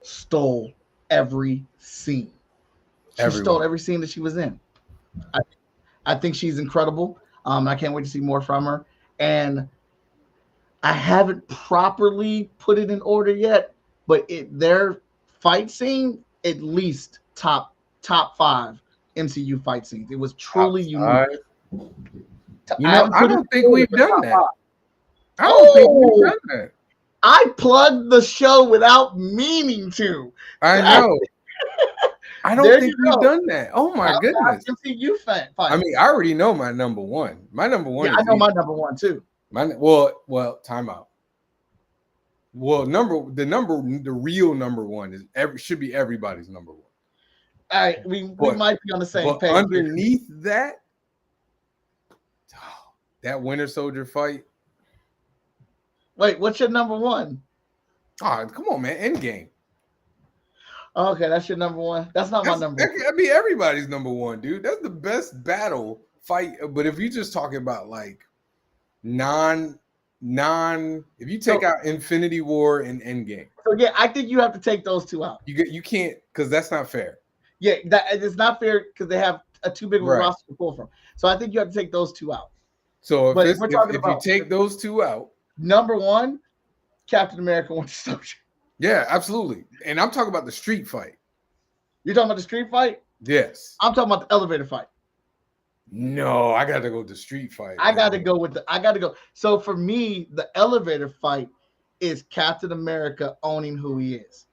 stole every scene. She stole every scene that she was in. I, I think she's incredible. I can't wait to see more from her. And I haven't properly put it in order yet, but their fight scene at least top 5 MCU fight scenes. It was truly unique. I don't think we've done that. I don't think we've done that. I plugged the show without meaning to. I know. I don't think we've done that. Oh my goodness. MCU fight. I mean, I already know my number one. My number one. Yeah, I know my number one too. Well, time out. Well, the real number one should be everybody's number one. All right, we might be on the same page. Underneath that Winter Soldier fight. Wait, what's your number one? Oh, come on, man. Endgame. Okay, that's your number one. That's not my number one. I mean, everybody's number one, dude. That's the best battle fight. But if you're just talking about like if you take out Infinity War and Endgame. So yeah, I think you have to take those two out. You can't, because that's not fair. Yeah, it's not fair because they have a too big of a roster to pull from. So I think you have to take those two out. So if you take those two out, number one, Captain America Winter Soldier. Yeah, absolutely. And I'm talking about the street fight. You're talking about the street fight? Yes. I'm talking about the elevator fight. No, I got to go with the street fight. I got to go. So for me, the elevator fight is Captain America owning who he is.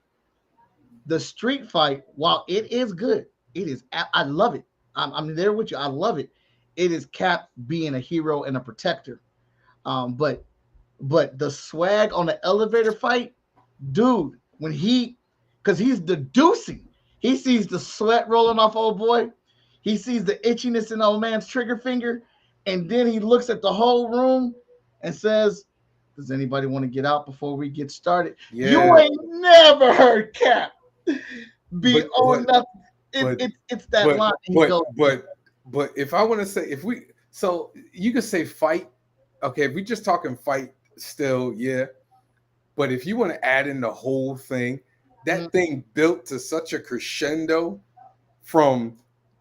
The street fight, while it is good, I love it. I'm there with you. I love it. It is Cap being a hero and a protector. But the swag on the elevator fight, dude, because he's deducing, he sees the sweat rolling off old boy, he sees the itchiness in old man's trigger finger, and then he looks at the whole room and says, does anybody want to get out before we get started? Yeah. You ain't never heard Cap be on nothing. It's that line. But if I want to say, so you could say fight. Okay, if we just talking fight still, yeah. But if you want to add in the whole thing, that thing built to such a crescendo from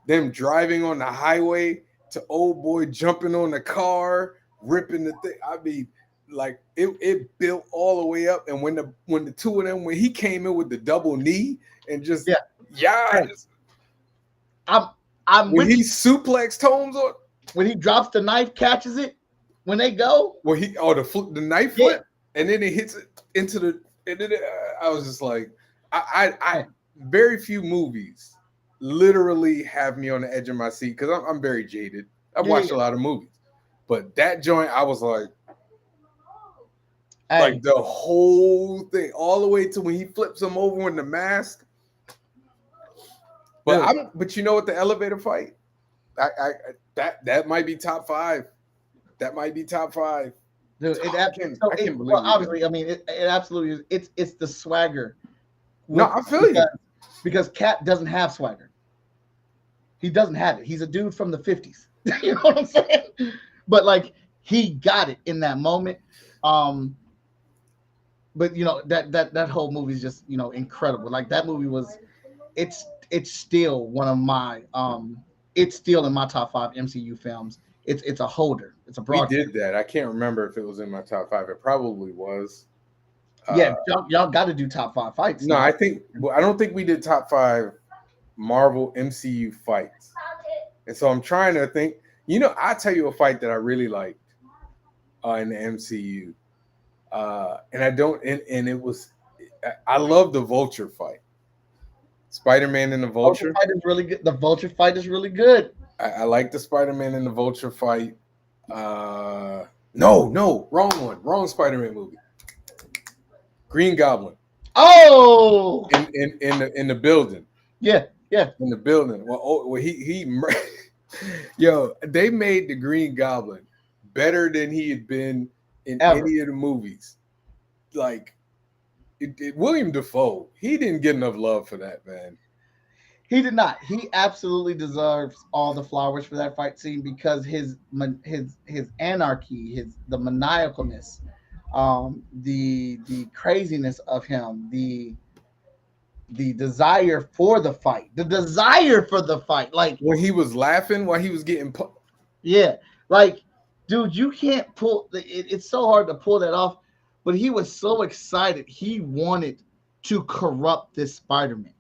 them driving on the highway to old boy jumping on the car, ripping the thing. I mean, like it built all the way up. And when the two of them, when he came in with the double knee and just I'm when he suplexed Holmes on, when he drops the knife, catches it, when they go, well the knife flip, and then it hits it into the, and then I was just like, I very few movies literally have me on the edge of my seat because I'm very jaded. I've watched a lot of movies, but that joint I was like the whole thing, all the way to when he flips him over in the mask. But you know what, the elevator fight, that might be top 5. That might be top 5. Dude, I can't believe it. Obviously, I mean, it absolutely is. It's the swagger. No, I feel you. Because Cap doesn't have swagger. He doesn't have it. He's a dude from the 50s. You know what I'm saying? But like, he got it in that moment. But you know, that whole movie is just, you know, incredible. Like, that movie was, it's still one of my it's still in my top 5 MCU films. It's a holder. It's a broad. We did that. I can't remember if it was in my top 5. It probably was. Yeah, y'all got to do top 5 fights. No, I don't think we did top 5 Marvel MCU fights. And so I'm trying to think. You know, I'll tell you a fight that I really liked in the MCU. And I don't, and it was, I love the Vulture fight. Spider-Man and the Vulture. Fight is really good. The Vulture fight is really good. I like the Spider-Man and the Vulture fight. No, wrong one. Wrong Spider-Man movie. Green Goblin. Oh, in the building. Yeah. In the building. Well, he yo, they made the Green Goblin better than he had been in any of the movies. Like, William Dafoe, he didn't get enough love for that, man. He did not. He absolutely deserves all the flowers for that fight scene because his anarchy, the maniacalness, the craziness of him, the desire for the fight, like when he was laughing while he was getting yeah, like dude, you can't pull it's so hard to pull that off, but he was so excited. He wanted to corrupt this Spider-Man.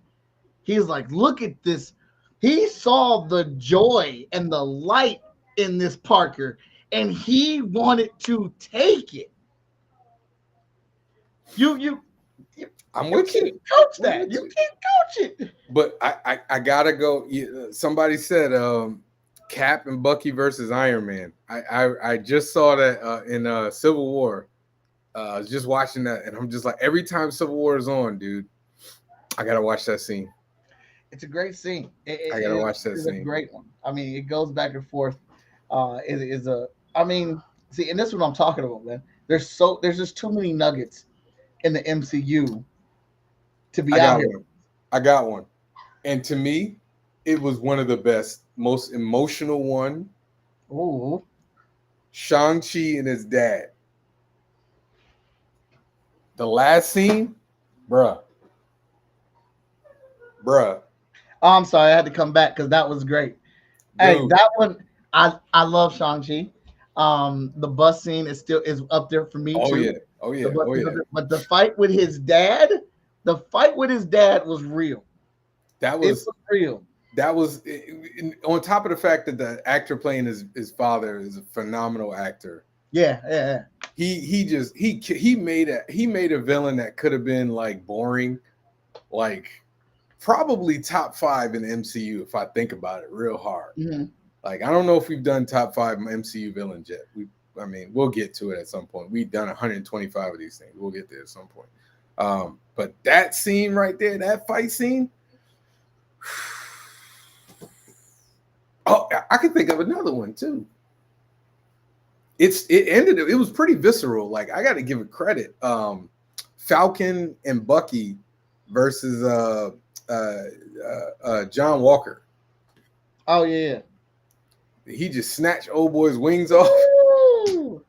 He's like, look at this. He saw the joy and the light in this Parker, and he wanted to take it. You I'm you with can't you. coach that. You can't coach it. But I gotta go. Somebody said Cap and Bucky versus Iron Man. I just saw that in Civil War. I was just watching that, and I'm just like, every time Civil War is on, dude, I gotta watch that scene. It's a great scene. I gotta watch that It's scene. a great one. I mean, it goes back and forth. It is a. I mean, see, and this is what I'm talking about, man. There's just too many nuggets in the MCU to be out here. I got one. And to me, it was one of the best, most emotional one. Ooh. Shang-Chi and his dad. The last scene, bruh. Oh, I'm sorry, I had to come back because that was great. Dude. Hey, that one, I love Shang-Chi. The bus scene is up there for me too. Oh yeah. But the fight with his dad was real. It was real. That was on top of the fact that the actor playing his father is a phenomenal actor. Yeah. He made a villain that could have been like boring, like probably top 5 in the MCU if I think about it real hard. Mm-hmm. Like, I don't know if we've done top 5 MCU villains yet. We'll get to it at some point. We've done 125 of these things. We'll get there at some point. But that scene right there, that fight scene. Oh, I can think of another one too. It was pretty visceral. Like, I got to give it credit. Falcon and Bucky versus John Walker. Oh yeah. He just snatched old boy's wings off. Ooh,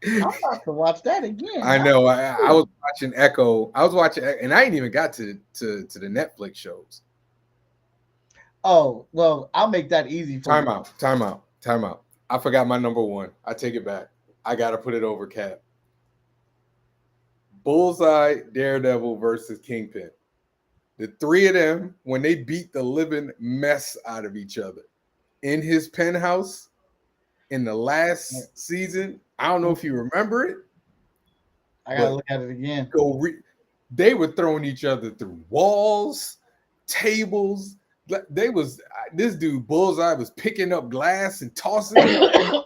I'm about to watch that again. I know. I was watching Echo. And I ain't even got to the Netflix shows. Oh, well, I'll make that easy for you. Time out. I forgot my number 1. I take it back. I got to put it over Cap. Bullseye, Daredevil versus Kingpin. The 3 of them, when they beat the living mess out of each other in his penthouse in the last season. I don't know if you remember it. I got to look at it again. They were throwing each other through walls, tables. This dude Bullseye was picking up glass and tossing it.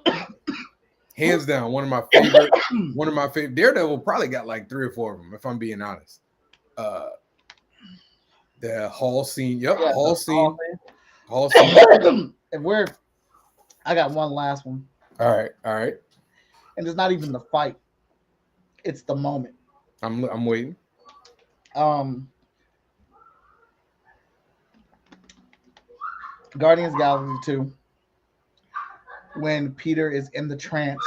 Hands down, one of my favorite. Daredevil probably got like 3 or 4 of them, if I'm being honest. The hall scene. Yep, yeah, hall scene. And I got one last one. All right. And it's not even the fight. It's the moment. I'm waiting. Guardians Galaxy 2, when Peter is in the trance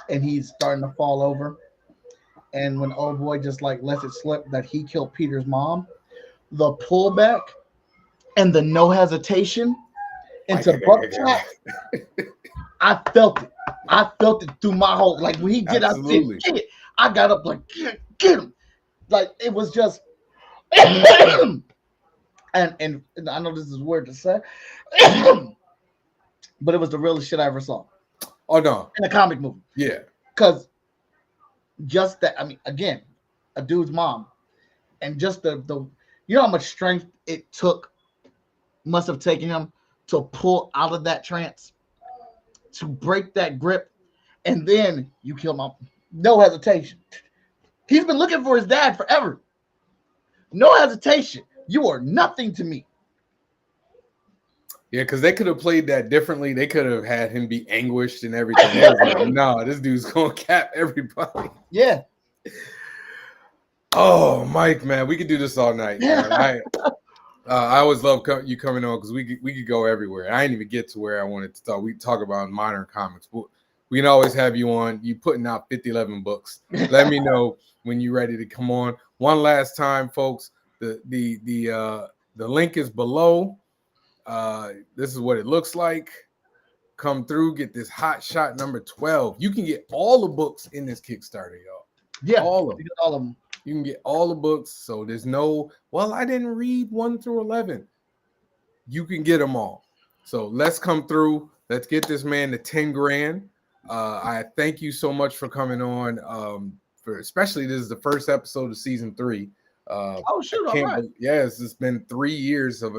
and he's starting to fall over, and when old boy just like lets it slip that he killed Peter's mom, the pullback and the no hesitation into buckshot, I felt it. I felt it through my whole, like when he get out there, I got up like get him, like it was just. And I know this is weird to say, but it was the realest shit I ever saw. Oh no, in a comic movie. Yeah, because just that. I mean, again, a dude's mom, and just the you know how much strength it must have taken him to pull out of that trance, to break that grip, and then you kill him. No hesitation. He's been looking for his dad forever. No hesitation. You are nothing to me. Yeah, because they could have played that differently. They could have had him be anguished and everything. Like, no, this dude's going to cap everybody. Yeah. Oh, Mike, man, we could do this all night. Man. I always love you coming on because we could go everywhere. I didn't even get to where I wanted to talk. We talk about modern comics. But we can always have you on. You putting out 5011 books. Let me know when you're ready to come on. One last time, folks. The link is below. This is what it looks like. Come through, get this Hotshot number 12. You can get all the books in this Kickstarter, y'all. Yeah, all of them. You can get all the books. So there's no, well, I didn't read 1 through 11. You can get them all. So let's come through. Let's get this man to 10 grand. I thank you so much for coming on. For especially this is the first episode of season 3. Oh shoot! All right. Yes, it's been 3 years of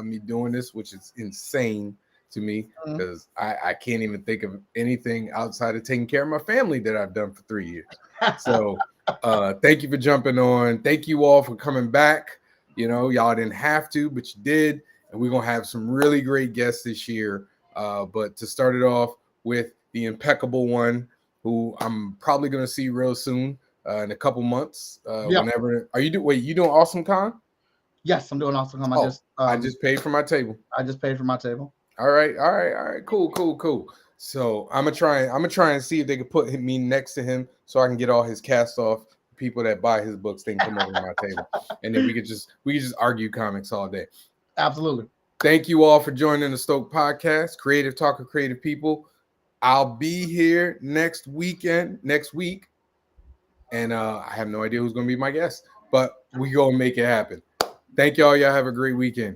me doing this, which is insane to me because I can't even think of anything outside of taking care of my family that I've done for 3 years. So thank you for jumping on. Thank you all for coming back. You know, y'all didn't have to, but you did. And we're going to have some really great guests this year. But to start it off with the impeccable one, who I'm probably going to see real soon in a couple months. Whenever are you doing Awesome Con? Yes, I'm doing Awesome Con. I just paid for my table. All right. Cool. So I'm gonna try and see if they can put me next to him so I can get all his cast off. People that buy his books, they can come over to my table, and then we could just argue comics all day. Absolutely. Thank you all for joining the Stoked Podcast, Creative Talk of Creative People. I'll be here next week, and I have no idea who's gonna be my guest, but we gonna make it happen. Thank y'all. Y'all have a great weekend.